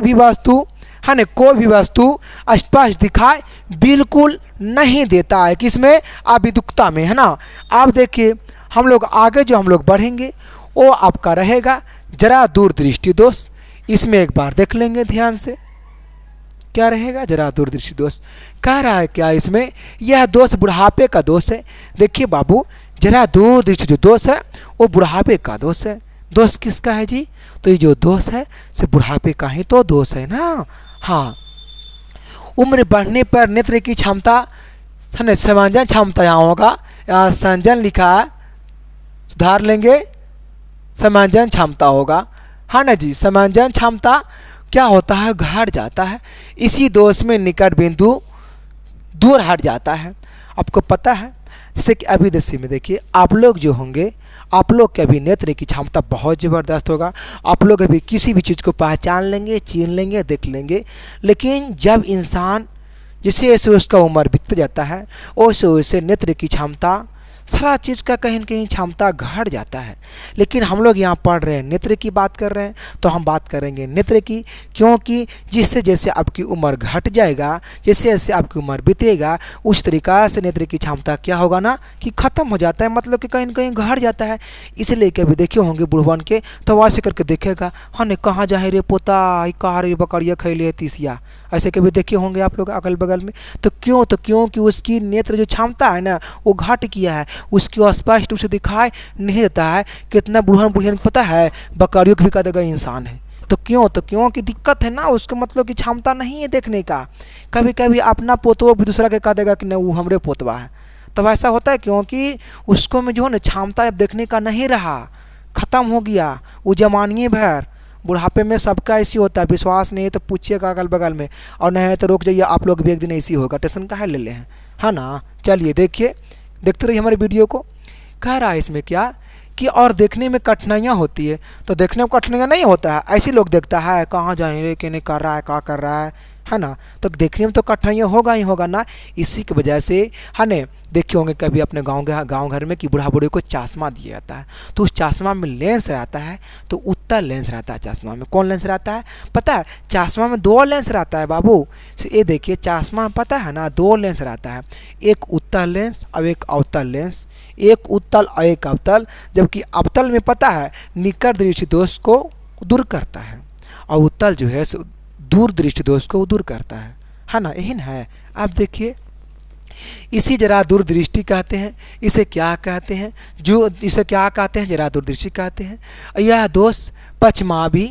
भी वस्तु स्पष्ट दिखाई बिल्कुल नहीं देता है। किसमें? अभिदुक्ता में, है ना। आप देखिए हम लोग आगे जो हम लोग बढ़ेंगे वो आपका रहेगा जरा दूर दृष्टि दोष। इसमें एक बार देख लेंगे ध्यान से, क्या रहेगा? जरा दूर दृष्टि दोष। कह रहा है क्या इसमें? यह दोष बुढ़ापे का दोष है। देखिए बाबू, जरा दूर दृष्टि जो दोष है वो बुढ़ापे का दोष है। दोष किसका है जी? तो ये जो दोष है से बुढ़ापे का ही तो दोष है ना। हाँ, उम्र बढ़ने पर नेत्र की क्षमता, समांजन क्षमता यहाँ होगा, यहाँ संजन लिखा है, सुधार लेंगे, समांजन क्षमता होगा, हाँ ना जी। समांजन क्षमता क्या होता है? घट जाता है। इसी दोष में निकट बिंदु दूर हट जाता है। आपको पता है, जैसे कि अभी दृष्टि में देखिए, आप लोग जो होंगे, आप लोग के अभी नेत्र की क्षमता बहुत ज़बरदस्त होगा। आप लोग अभी किसी भी चीज़ को पहचान लेंगे, चीन लेंगे, देख लेंगे। लेकिन जब इंसान जैसे जैसे उसका उम्र बीतता जाता है, वैसे वैसे नेत्र की क्षमता, सारा चीज़ का कहीं न कहीं क्षमता घट जाता है। लेकिन हम लोग यहाँ पढ़ रहे हैं, नेत्र की बात कर रहे हैं, तो हम बात करेंगे नेत्र की, क्योंकि जिससे जैसे आपकी उम्र घट जाएगा, जैसे जैसे आपकी उम्र बीतेगा, उस तरीक़ा से नेत्र की क्षमता क्या होगा ना कि ख़त्म हो जाता है, मतलब कि कहीं न कहीं घट जाता है। इसलिए कभी देखे होंगे बुढ़वन के, तो वैसे करके देखेगा, हाँ नहीं कहाँ जाए रे पोता, कहाँ रे बकरिया खैले तीसिया, ऐसे कभी देखे होंगे आप लोग अगल बगल में। तो क्योंकि उसकी नेत्र जो क्षमता है ना वो घट किया है, उसकी स्पष्ट रूप से दिखाई नहीं देता है। कितना बुढ़िया बुढ़िया पता है, बकरियों को भी कह देगा इंसान है। तो क्यों कि दिक्कत है ना, उसको मतलब कि क्षमता नहीं है देखने का। कभी कभी अपना पोतवा भी दूसरा के कह देगा कि नहीं वो हमरे पोतवा है। तब ऐसा होता है क्योंकि उसको में जो है ना क्षमता अब देखने का नहीं रहा, ख़त्म हो गया वो जमानिए भर। बुढ़ापे में सबका ऐसी होता है, विश्वास नहीं है तो पूछिएगा अगल बगल में, और नहीं है तो रुक जाइए, आप लोग भी एक दिन ऐसी होगा, टेंशन काहे ले ले हैं, है ना। चलिए देखिए, देखते रहिए हमारे वीडियो को। कह रहा है इसमें क्या कि और देखने में कठिनाइयाँ होती है। तो देखने में कठिनाइयाँ नहीं होता है, ऐसे लोग देखता है कहाँ जाएंगे कि नहीं कर रहा है, क्या कर रहा है ना। तो देखने में तो कठिनाइयाँ होगा ही होगा ना। इसी की वजह से है ना, देखे होंगे कभी अपने गांव घर में कि बूढ़ा बूढ़े को चश्मा दिया जाता है। तो उस चश्मा में लेंस रहता है, तो उत्तल लेंस रहता है चश्मा में। कौन लेंस रहता है पता है? चश्मा में दो लेंस रहता है बाबू। ये देखिए चश्मा में पता है ना, दो लेंस रहता है, एक उत्तल लेंस और एक अवतल लेंस। एक उत्तल और एक अवतल। जबकि अवतल में पता है निकट दृष्टि दोष को दूर करता है, और उत्तल जो है दूर दृष्टि दोष को दूर करता है ना। यही ना है। आप देखिए, इसी जरा दूरदृष्टि कहते हैं। इसे क्या कहते हैं? जो इसे क्या कहते हैं? जरा दूरदृष्टि कहते हैं। यह दोष पक्षमाभी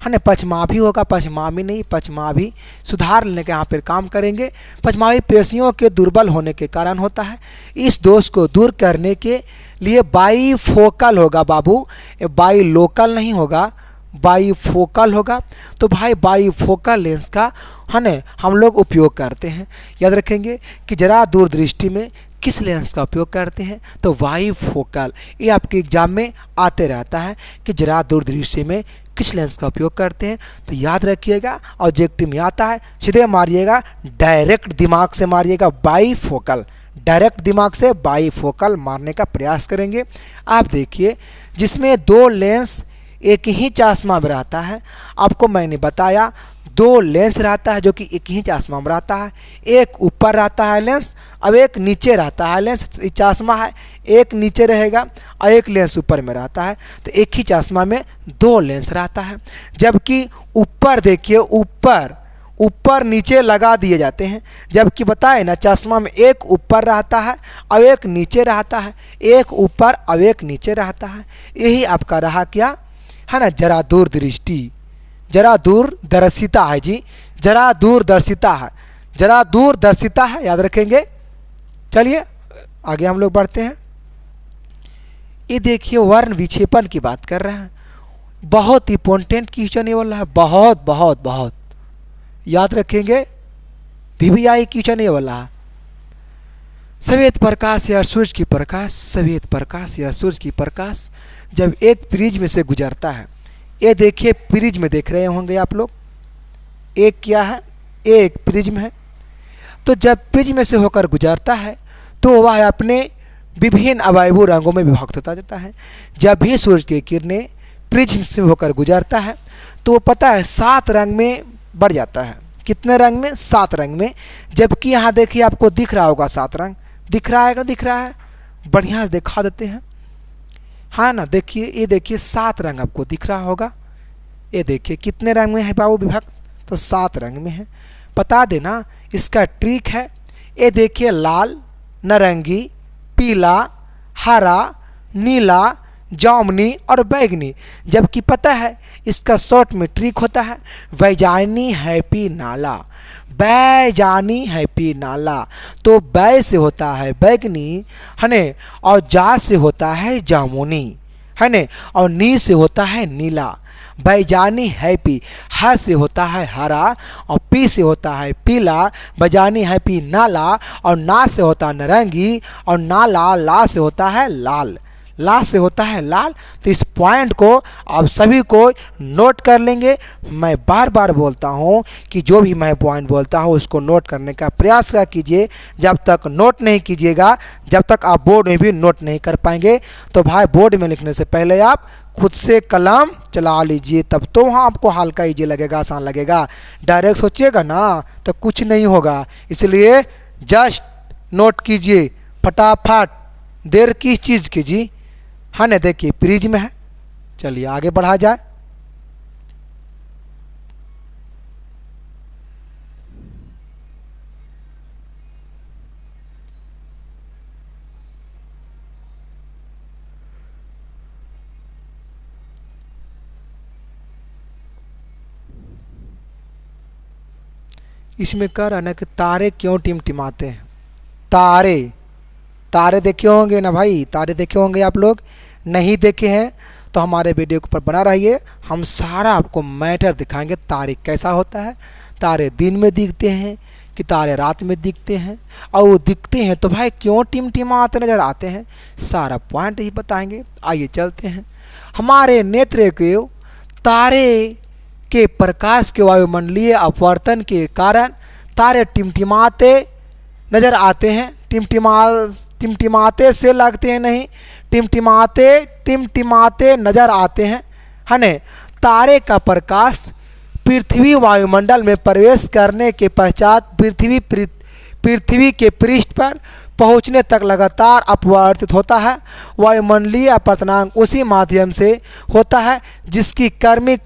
है ना, पक्षमाभी होगा, पक्षमाभी नहीं, पक्षमाभी। सुधार लेने के यहाँ पर काम करेंगे। पक्षमाभी पेशियों के दुर्बल होने के कारण होता है। इस दोष को दूर करने के लिए बाईफोकल होगा बाबू, बाई लोकल नहीं होगा, बाईफोकल होगा। तो भाई बाईफोकल लेंस का है ना हम लोग उपयोग करते हैं। याद रखेंगे कि जरा दूरदृष्टि में किस लेंस का उपयोग करते हैं, तो बाईफोकल। ये आपके एग्जाम में आते रहता है कि जरा दूरदृष्टि में किस लेंस का उपयोग करते हैं। तो याद रखिएगा, ऑब्जेक्टिव में आता है, सीधे मारिएगा, डायरेक्ट दिमाग से मारिएगा बाईफोकल। डायरेक्ट दिमाग से बाईफोकल मारने का प्रयास करेंगे। आप देखिए, जिसमें दो लेंस एक ही चश्मा में रहता है। आपको मैंने बताया दो लेंस रहता है जो कि एक ही चश्मा में रहता है। एक ऊपर रहता है लेंस, अब एक नीचे रहता है लेंस। चश्मा है, एक नीचे रहेगा और एक लेंस ऊपर में रहता है। तो एक ही चश्मा में दो लेंस रहता है। जबकि ऊपर देखिए, ऊपर नीचे लगा दिए जाते हैं। जबकि बताए ना, चश्मा में एक ऊपर रहता है और एक नीचे रहता है, एक ऊपर और एक नीचे रहता है। यही आपका रहा क्या है ना, जरा दूरदृष्टि, जरा दूरदर्शिता है जी, जरा दूरदर्शिता है, जरा दूरदर्शिता है। याद रखेंगे। चलिए आगे हम लोग बढ़ते हैं। ये देखिए वर्ण विक्षेपण की बात कर रहे हैं। बहुत इंपॉर्टेंट क्वेश्चन ये वाला है, बहुत बहुत बहुत याद रखेंगे। VVI क्वेश्चन ये वाला है। सफेद प्रकाश या सूरज की प्रकाश, सफेद प्रकाश या सूरज की प्रकाश जब एक प्रिज्म में से गुजरता है। ये देखिए प्रिज्म में देख रहे होंगे आप लोग, एक क्या है, एक प्रिज्म है। तो जब प्रिज्म में से होकर गुजरता है तो वह अपने विभिन्न अवयवों रंगों में विभक्त होता जाता है। जब भी सूरज की किरणें प्रिज्म से होकर गुजरता है तो वो पता है 7 रंग में बढ़ जाता है। कितने रंग में? 7 रंग में। जबकि यहाँ देखिए आपको दिख रहा होगा 7 रंग, दिख रहा है ना, दिख रहा है, बढ़िया से दिखा देते हैं, हाँ ना। देखिए, ये देखिए 7 रंग आपको दिख रहा होगा। ये देखिए कितने रंग में है बाबू विभक्त, तो 7 रंग में है। बता देना इसका ट्रिक है। ये देखिए लाल, नारंगी, पीला, हरा, नीला, जामुनी और बैगनी। जबकि पता है इसका शॉर्ट में ट्रिक होता है बैजानी हैप्पी नाला, बैजानी हैप्पी नाला। तो बै से होता है बैगनी है ने, और जा से होता है जामुनी है ने, और नी से होता है नीला। बैजानी हैप्पी, ह से होता है हरा, और पी से होता है पीला, बैजानी हैप्पी नाला, और ना से होता है नारंगी, और नाला ला से होता है लाल, ला से होता है लाल। तो इस पॉइंट को आप सभी को नोट कर लेंगे। मैं बार बार बोलता हूँ कि जो भी मैं पॉइंट बोलता हूँ उसको नोट करने का प्रयास कीजिए। जब तक नोट नहीं कीजिएगा, जब तक आप बोर्ड में भी नोट नहीं कर पाएंगे। तो भाई बोर्ड में लिखने से पहले आप खुद से कलम चला लीजिए, तब तो वहाँ आपको हल्का ईजी लगेगा, आसान लगेगा। डायरेक्ट सोचिएगा ना तो कुछ नहीं होगा। इसलिए जस्ट नोट कीजिए फटाफट। देर किस चीज़ की जी, हाँ ना। देखिए प्रिज्म है, चलिए आगे बढ़ा जाए। इसमें कह रहा है ना कि तारे क्यों टिमटिमाते हैं। तारे तारे देखे होंगे ना भाई, तारे देखे होंगे आप लोग, नहीं देखे हैं तो हमारे वीडियो के ऊपर बना रहिए, हम सारा आपको मैटर दिखाएंगे तारे कैसा होता है, तारे दिन में दिखते हैं कि तारे रात में दिखते हैं, और वो दिखते हैं तो भाई क्यों टिमटिमाते नज़र आते हैं, सारा पॉइंट ही बताएंगे। आइए चलते हैं। हमारे नेत्र के तारे के प्रकाश के वायुमंडलीय अपवर्तन के कारण तारे टिमटिमाते नज़र आते हैं। टिमटिमाते से लगते हैं नहीं, टिमटिमाते नज़र आते हैं, है न। तारे का प्रकाश पृथ्वी वायुमंडल में प्रवेश करने के पश्चात पृथ्वी के पृष्ठ पर पहुंचने तक लगातार अपवर्तित होता है। वायुमंडलीय अपवर्तनांक उसी माध्यम से होता है जिसकी क्रमिक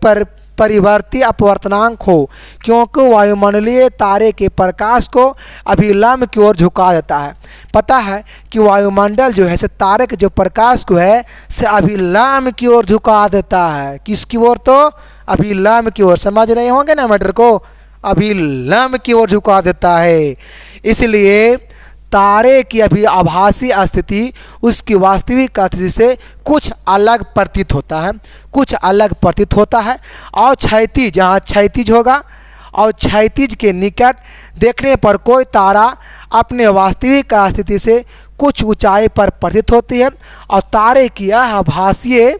परिवर्ती अपवर्तनांक हो, क्योंकि वायुमंडलीय तारे के प्रकाश को अभिलंब की ओर झुका देता है। पता है कि वायुमंडल जो है से तारे के जो प्रकाश को है से अभिलंब की ओर झुका देता है। किसकी ओर? तो अभिलंब की ओर। समझ रहे होंगे ना मैटर को, अभिलंब की ओर झुका देता है। इसलिए तारे की अभी आभासी स्थिति उसकी वास्तविक स्थिति से कुछ अलग प्रतीत होता है, कुछ अलग प्रतीत होता है। और क्षैतिज, जहाँ क्षैतिज होगा और क्षैतिज के निकट देखने पर कोई तारा अपने वास्तविक स्थिति से कुछ ऊंचाई पर प्रतीत होती है, और तारे की यह आभासीय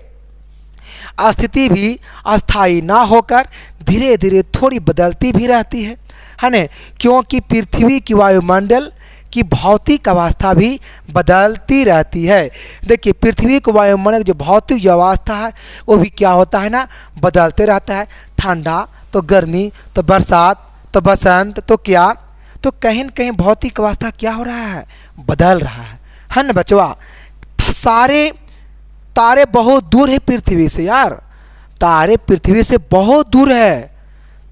स्थिति भी अस्थायी ना होकर धीरे धीरे थोड़ी बदलती भी रहती है न, क्योंकि पृथ्वी की वायुमंडल की भौतिक अवस्था भी बदलती रहती है। देखिए पृथ्वी के वायुमंडल जो भौतिक जो अवस्था है वो भी क्या होता है ना, बदलते रहता है। ठंडा तो गर्मी, तो बरसात, तो बसंत, तो क्या, तो कहीं न कहीं भौतिक अवस्था क्या हो रहा है, बदल रहा है ना बचवा। सारे तारे बहुत दूर है पृथ्वी से यार, तारे पृथ्वी से बहुत दूर है,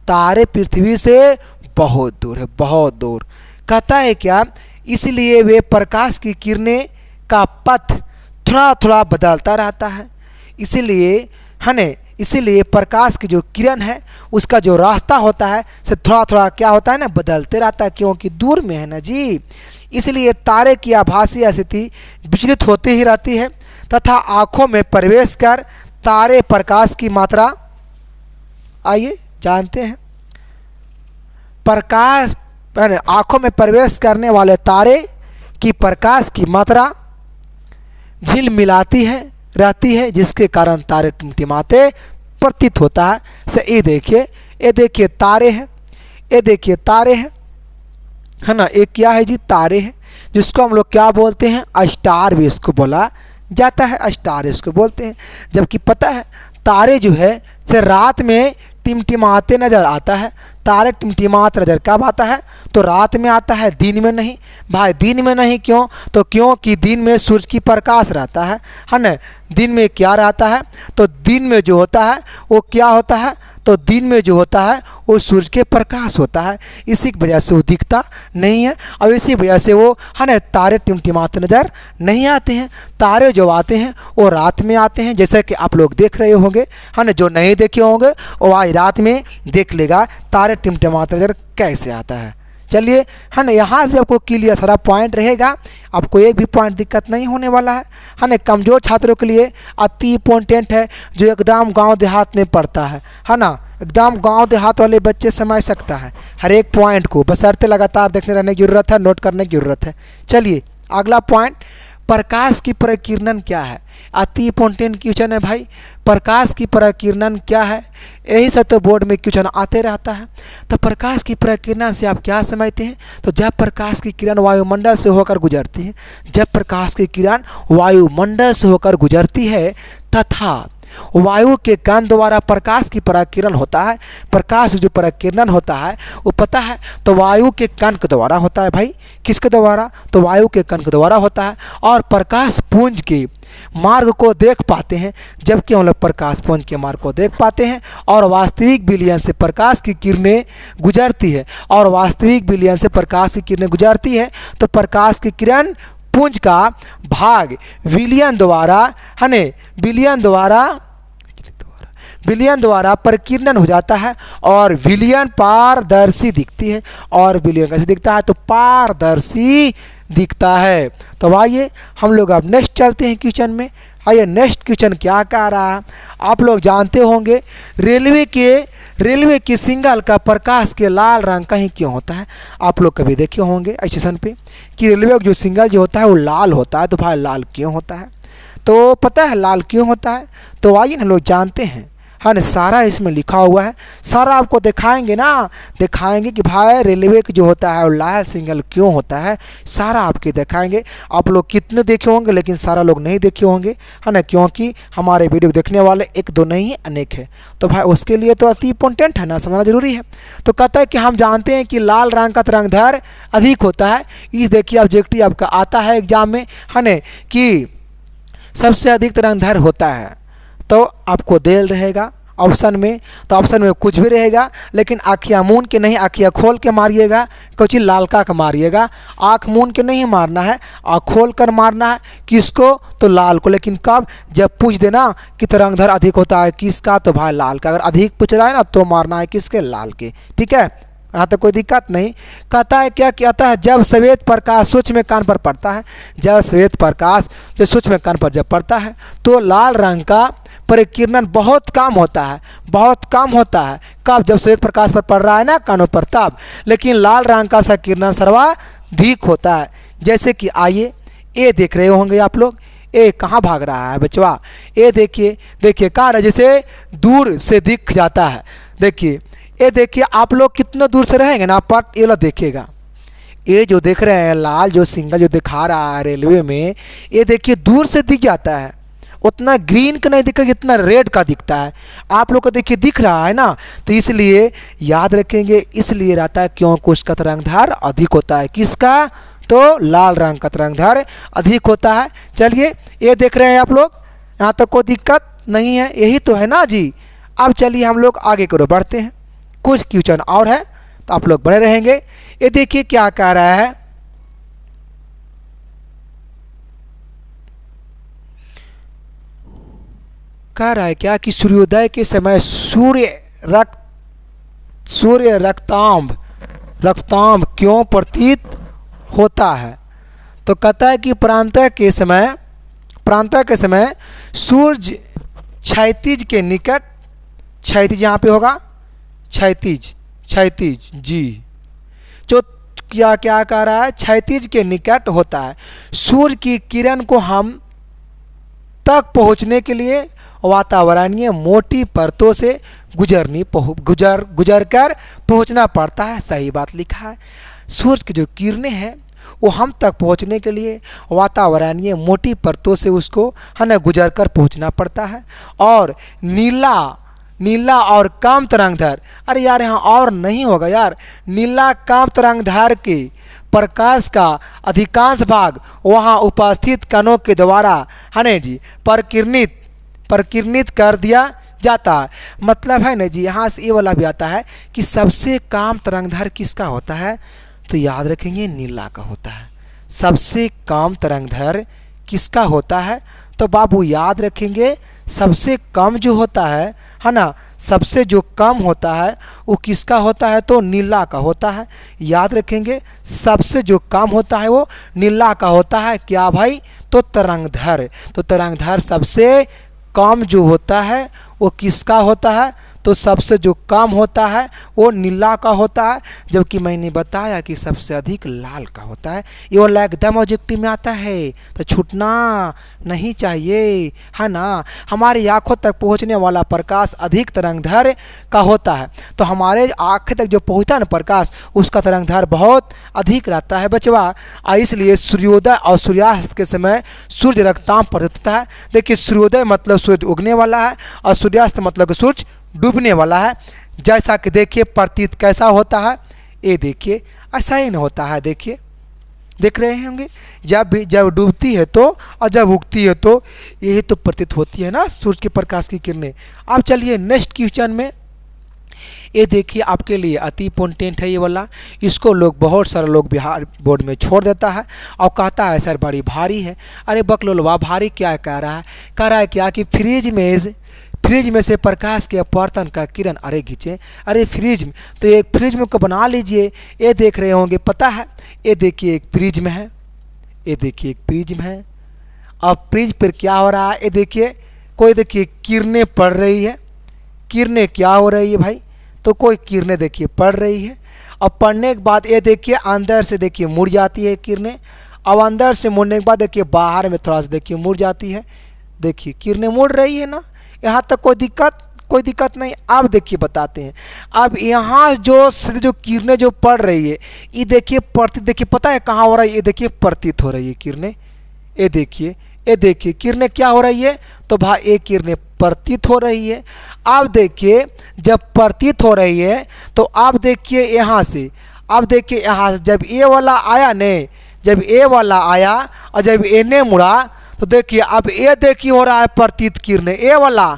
तारे पृथ्वी से बहुत दूर है, बहुत दूर। कहता है क्या, इसलिए वे प्रकाश की किरणें का पथ थोड़ा थोड़ा बदलता रहता है। इसीलिए है न, इसीलिए प्रकाश की जो किरण है उसका जो रास्ता होता है से थोड़ा थोड़ा क्या होता है ना, बदलते रहता है, क्योंकि दूर में है ना जी। इसलिए तारे की आभासी स्थिति विचलित होती ही रहती है तथा आँखों में प्रवेश कर तारे प्रकाश की मात्रा, आइए जानते हैं। प्रकाश आँखों में प्रवेश करने वाले तारे की प्रकाश की मात्रा झिलमिलाती है रहती है, जिसके कारण तारे टिमटिमाते प्रतीत होता है। से ये देखिए तारे हैं, ये देखिए तारे हैं, है ना। एक क्या है जी, तारे हैं, जिसको हम लोग क्या बोलते हैं, स्टार भी इसको बोला जाता है, स्टार इसको बोलते हैं। जबकि पता है तारे जो है से रात में टिमटिमाते नज़र आता है। तारे टिमटिमाते नज़र कब आता है, तो रात में आता है, दिन में नहीं भाई। दिन में नहीं क्यों, तो क्योंकि दिन में सूरज की प्रकाश रहता है ना। दिन में क्या रहता है, तो दिन में जो होता है वो क्या होता है, तो दिन में जो होता है वो सूरज के प्रकाश होता है। इसी की वजह से वो दिखता नहीं है, और इसी वजह से वो है ना तारे टिमटिमाते नज़र नहीं आते हैं। तारे जो आते हैं वो रात में आते हैं, जैसे कि आप लोग देख रहे होंगे, है ना। जो नहीं देखे होंगे वो आज रात में देख लेगा तारे टिमटिमाते नज़र कैसे आता है। चलिए, है ना, यहाँ से आपको क्लियर सारा पॉइंट रहेगा, आपको एक भी पॉइंट दिक्कत नहीं होने वाला है ना। कमज़ोर छात्रों के लिए अति इम्पोर्टेंट है, जो एकदम गांव देहात में पढ़ता है ना। एकदम गांव देहात वाले बच्चे समझ सकता है हर एक पॉइंट को, बशर्ते लगातार देखने रहने की ज़रूरत है, नोट करने की ज़रूरत है। चलिए अगला पॉइंट, प्रकाश की प्रकीर्णन क्या है। अति इम्पोर्टेंट क्वेश्चन है भाई, प्रकाश की प्रकीर्णन क्या है, यही सब तो बोर्ड में क्वेश्चन आते रहता है। तो प्रकाश की प्रकीर्णन से आप क्या समझते हैं, तो जब प्रकाश की किरण वायुमंडल से होकर गुजरती है, जब प्रकाश की किरण वायुमंडल से होकर गुजरती है तथा वायु के कण द्वारा प्रकाश की प्रकीर्णन होता है। प्रकाश जो प्रकीर्णन होता है वो पता है तो वायु के कण के द्वारा होता है भाई। किसके द्वारा, तो वायु के कण के द्वारा होता है। और प्रकाश पुंज के मार्ग को देख पाते हैं, जबकि हम लोग प्रकाश पुंज के मार्ग को देख पाते हैं। और वास्तविक विलयन से प्रकाश की किरणें गुजरती है, और वास्तविक विलयन से प्रकाश की किरणें गुजरती है, तो प्रकाश की किरण पुंज का भाग विलयन द्वारा, है न, विलयन द्वारा परिकीर्णन हो जाता है और विलयन पारदर्शी दिखती है। और विलयन कैसे दिखता है? तो पारदर्शी दिखता है। तो आइए हम लोग अब नेक्स्ट चलते हैं क्वेश्चन में। आइए नेक्स्ट क्वेश्चन क्या कह रहा है? आप लोग जानते होंगे रेलवे की सिंगल का प्रकाश के लाल रंग का ही क्यों होता है? आप लोग कभी देखे होंगे स्टेशन पे कि रेलवे का जो सिंगल जो होता है वो लाल होता है। तो भाई लाल क्यों होता है? तो पता है लाल क्यों होता है? तो आइए हम लोग जानते हैं। हाँ ना, सारा इसमें लिखा हुआ है, सारा आपको दिखाएंगे ना, दिखाएंगे कि भाई रेलवे का जो होता है वो लाल सिंगल क्यों होता है, सारा आपके दिखाएंगे। आप लोग कितने देखे होंगे, लेकिन सारा लोग नहीं देखे होंगे, है ना, क्योंकि हमारे वीडियो देखने वाले एक दो नहीं अनेक है। तो भाई उसके लिए तो अति इम्पोर्टेंट है ना, समझना जरूरी है। तो कहता है कि हम जानते हैं कि लाल रंग का तरंगदैर्घ्य अधिक होता है। इस देखिए ऑब्जेक्टिव आपका आता है एग्जाम में, है ना, कि सबसे अधिक तरंगदैर्घ्य होता है। तो आपको देल रहेगा ऑप्शन में, तो ऑप्शन में कुछ भी रहेगा, लेकिन आँखियाँ मून के नहीं, आँखियाँ खोल के मारिएगा। कुछ लालका का मारिएगा, आँख मून के नहीं मारना है, आँख खोल कर मारना है। किसको? तो लाल को। लेकिन कब? जब पूछ देना कि तरंगदैर्घ्य अधिक होता है किसका, तो भाई लाल का। अगर अधिक पूछ रहा है ना तो मारना है किसके? लाल के। ठीक है, यहाँ तक कोई दिक्कत नहीं। कहता है क्या कहता है? जब श्वेत प्रकाश सूक्ष्म कान पर पड़ता है, जब श्वेत प्रकाश जो सूक्ष्म कान पर जब पड़ता है तो लाल रंग का परिकीर्णन बहुत कम होता है, बहुत कम होता है। कब? जब श्वेत प्रकाश पर पड़ रहा है ना कानों पर तब। लेकिन लाल रंग का संकीर्णन सर्वाधिक होता है। जैसे कि आइए ए देख रहे होंगे आप लोग, ए कहाँ भाग रहा है बचवा? ए देखिए, देखिए कहाँ है, जैसे दूर से दिख जाता है। देखिए ये देखिए, आप लोग कितना दूर से रहेंगे ना पर ये लो देखिएगा, ये जो देख रहे हैं लाल जो सिंगल जो दिखा रहा है रेलवे में, ये देखिए दूर से दिख जाता है। उतना ग्रीन का नहीं दिखा जितना रेड का दिखता है। आप लोग को देखिए दिख रहा है ना, तो इसलिए याद रखेंगे, इसलिए रहता है क्योंकि उसका तरंगदैर्घ्य अधिक होता है। किसका? तो लाल रंग का तरंगदैर्घ्य अधिक होता है। चलिए ये देख रहे हैं आप लोग, यहाँ तक कोई दिक्कत नहीं है, यही तो है ना जी। अब चलिए हम लोग आगे की ओर बढ़ते हैं, कुछ क्वेश्चन और है तो आप लोग बने रहेंगे। ये देखिए क्या कह रहा है, कह रहा है क्या कि सूर्योदय के समय सूर्य रक्तांब क्यों प्रतीत होता है? तो कहता है कि प्रांतः के समय सूर्य क्षैतिज के निकट, क्षैतिज यहाँ पे होगा, क्षैतिज जी, जो क्या क्या कह रहा है, क्षैतिज के निकट होता है। सूर्य की किरण को हम तक पहुँचने के लिए वातावरणीय मोटी परतों से गुजर कर पहुँचना पड़ता है। सही बात लिखा है। सूर्य की जो किरणें हैं वो हम तक पहुँचने के लिए वातावरणीय मोटी परतों से उसको है ना गुजर कर पहुँचना पड़ता है। और नीला और कम तरंगदैर्घ्य, अरे यार यहाँ और नहीं होगा यार, नीला कम तरंगदैर्घ्य के प्रकाश का अधिकांश भाग वहाँ उपस्थित कणों के द्वारा है ना जी प्रकीर्णित कर दिया जाता है। मतलब है ना जी, यहाँ से ये वाला भी आता है कि सबसे कम तरंगदैर्घ्य किसका होता है? तो याद रखेंगे नीला का होता है। सबसे कम तरंगदैर्घ्य किसका होता है? तो बाबू याद रखेंगे, सबसे कम जो होता है ना, सबसे जो कम होता है वो किसका होता है? तो नीला का होता है। याद रखेंगे, सबसे जो कम होता है वो नीला का होता है। क्या भाई? तो तरंगदैर्घ्य। तो तरंगदैर्घ्य सबसे कम जो होता है वो किसका होता है? तो सबसे जो कम होता है वो नीला का होता है, जबकि मैंने बताया कि सबसे अधिक लाल का होता है। ये वाला एकदम ऑब्जेक्टिव में आता है, तो छूटना नहीं चाहिए, है ना। हमारी आँखों तक पहुंचने वाला प्रकाश अधिक तरंगदैर्घ्य का होता है। तो हमारे आँखें तक जो पहुंचता है ना प्रकाश, उसका तरंगदैर्घ्य बहुत अधिक रहता है बचवा। इसलिए सूर्योदय और सूर्यास्त के समय सूर्य रक्तांब प्रतीत होता है। देखिए सूर्योदय मतलब सूर्य उगने वाला है और सूर्यास्त मतलब सूर्य डूबने वाला है। जैसा कि देखिए प्रतीत कैसा होता है, ये देखिए ऐसा ही नहीं होता है। देखिए देख रहे होंगे, जब डूबती है तो और जब उगती है तो यही तो प्रतीत होती है ना सूर्य के प्रकाश की किरणें। अब चलिए नेक्स्ट क्वेश्चन में, ये देखिए आपके लिए अति इम्पोर्टेंट है ये वाला। इसको लोग बहुत सारे लोग बिहार बोर्ड में छोड़ देता है और कहता है सर बड़ी भारी है। अरे बकलोलवा भारी क्या कह रहा है? कह रहा है क्या कि फ्रिज में से प्रकाश के अपवर्तन का किरण, अरे खींचे, अरे फ्रिज में, तो एक फ्रिज में को बना लीजिए। ये देख रहे होंगे, पता है, ये देखिए एक फ्रिज में है, ये देखिए एक फ्रिज में है। अब फ्रिज पर क्या हो रहा है, ये देखिए, कोई देखिए किरणें पड़ रही है। किरणें क्या हो रही है भाई, तो कोई किरणें देखिए पड़ रही है। अब पढ़ने के बाद ये देखिए अंदर से देखिए मुड़ जाती है किरणें। अब अंदर से मुड़ने के बाद देखिए बाहर में थोड़ा सा देखिए मुड़ जाती है। देखिए किरणें मुड़ रही है ना, यहाँ तक कोई दिक्कत नहीं। अब देखिए बताते हैं, अब यहाँ जो किरणें जो पड़ रही है, ये देखिए प्रतीत, देखिए पता है कहाँ हो रहा है, ये देखिए प्रतीत हो रही है किरणें। ये देखिए किरणें क्या हो रही है, तो भाई ये किरणें प्रतीत हो रही है। अब देखिए जब प्रतीत हो रही है तो आप देखिए यहाँ से, अब देखिए यहाँ से जब ये वाला आया ने, जब ये वाला आया और जब ये ने मुड़ा, तो देखिए अब ये देखिए हो रहा है प्रतीत किरणें। ये वाला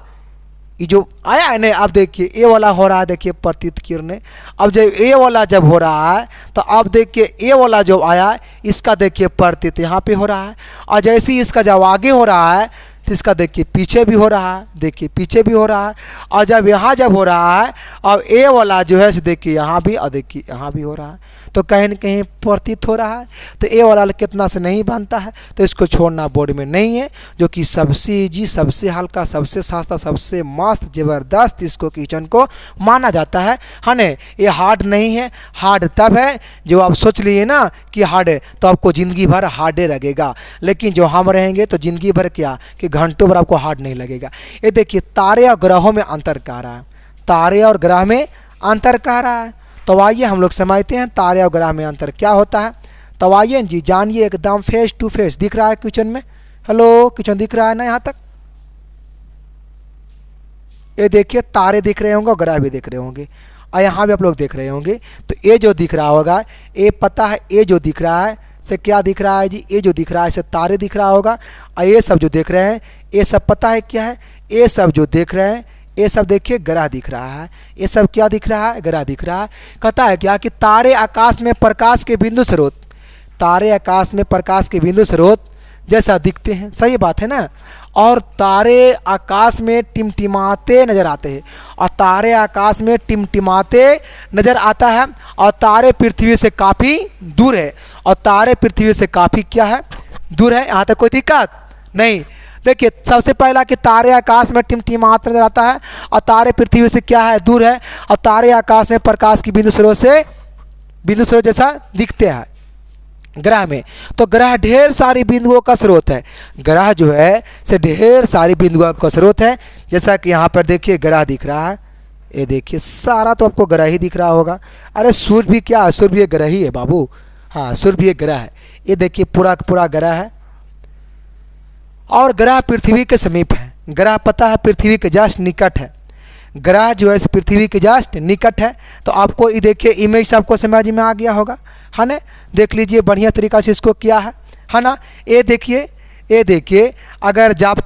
ये जो आया है ना, अब देखिए ये वाला हो रहा है, देखिए प्रतीत किरणें। अब जब ये वाला जब हो रहा है तो अब देखिए ये वाला जो आया इसका देखिए प्रतीत यहाँ पे हो रहा है। और जैसे ही इसका जब आगे हो रहा है तो इसका देखिए पीछे भी हो रहा है, देखिए पीछे भी हो रहा है। और जब यहाँ जब हो रहा है और ये वाला जो है देखिए यहाँ भी, और देखिए यहाँ भी हो रहा है, तो कहीं न कहीं प्रतीत हो रहा है। तो ये वाला कितना से नहीं बनता है, तो इसको छोड़ना बोर्ड में नहीं है, जो कि सबसे ईजी, सबसे हल्का, सबसे सस्ता, सबसे मस्त ज़बरदस्त इसको क्वेश्चन को माना जाता है ना। ये हार्ड नहीं है। हार्ड तब है जो आप सोच लिए ना कि हार्ड है, तो आपको ज़िंदगी भर हार्डे लगेगा। लेकिन जो हम रहेंगे तो ज़िंदगी भर क्या कि घंटों भर आपको हार्ड नहीं लगेगा। ये देखिए तारे और ग्रहों में अंतर कह रहा है, तारे और ग्रह में अंतर कह रहा है। तो आइए हम लोग समझते हैं तारे और ग्रह में अंतर क्या होता है। तो आइए जी जानिए, एकदम फेस टू फेस दिख रहा है क्वेश्चन में। हेलो, क्वेश्चन दिख रहा है ना यहाँ तक? ये देखिए तारे दिख रहे होंगे और ग्रह भी दिख रहे होंगे, और यहाँ भी आप लोग देख रहे होंगे। तो ये जो दिख रहा होगा, ये पता है, ये जो दिख रहा है से क्या दिख रहा है जी, ये जो दिख रहा है इसे तारे दिख रहा होगा। और ये सब जो देख रहे हैं ये सब पता है क्या है, ये सब जो देख रहे हैं ये सब देखिए ग्रह दिख रहा है। ये सब क्या दिख रहा है, ग्रह दिख रहा है। कहता है क्या कि तारे आकाश में प्रकाश के बिंदु स्रोत, तारे आकाश में प्रकाश के बिंदु स्रोत जैसा दिखते हैं, सही बात है ना। और तारे आकाश में टिमटिमाते नजर आते हैं, और तारे आकाश में टिमटिमाते नजर आता है। और तारे पृथ्वी से काफ़ी दूर है, और तारे पृथ्वी से काफ़ी क्या है, दूर है। यहाँ तक कोई दिक्कत नहीं। देखिए सबसे पहला कि तारे आकाश में टिमटिमाते नजर आता है, और तारे पृथ्वी से क्या है, दूर है। और तारे आकाश में प्रकाश की बिंदु स्रोत जैसा दिखते हैं ग्रह में। तो ग्रह ढेर सारी बिंदुओं का स्रोत है। ग्रह जो है से ढेर सारी बिंदुओं का स्रोत है। जैसा कि यहाँ पर देखिए ग्रह दिख रहा है, ये देखिए सारा तो आपको ग्रह ही दिख रहा होगा। अरे सूर्य भी क्या है, सूर्य भी एक ग्रह ही है बाबू। हाँ, सूर्य भी एक ग्रह है। ये देखिए पूरा का पूरा ग्रह है, और ग्रह पृथ्वी के समीप है। ग्रह पता है पृथ्वी के जस्ट निकट है। ग्रह जो है पृथ्वी के जस्ट निकट है। तो आपको ये देखिए इमेज से आपको समझ में आ गया होगा, है ना। देख लीजिए बढ़िया तरीक़ा से इसको किया है ना। ये देखिए अगर जब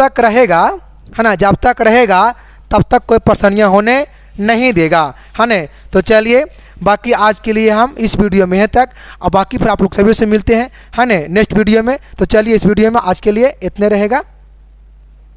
तक रहेगा, है ना, जब तक रहेगा तब तक कोई परेशानियाँ होने नहीं देगा, है ना। तो चलिए बाकी आज के लिए हम इस वीडियो में है तक, और बाकी फिर आप लोग सभी से मिलते हैं, है ना, नेक्स्ट वीडियो में। तो चलिए इस वीडियो में आज के लिए इतने रहेगा।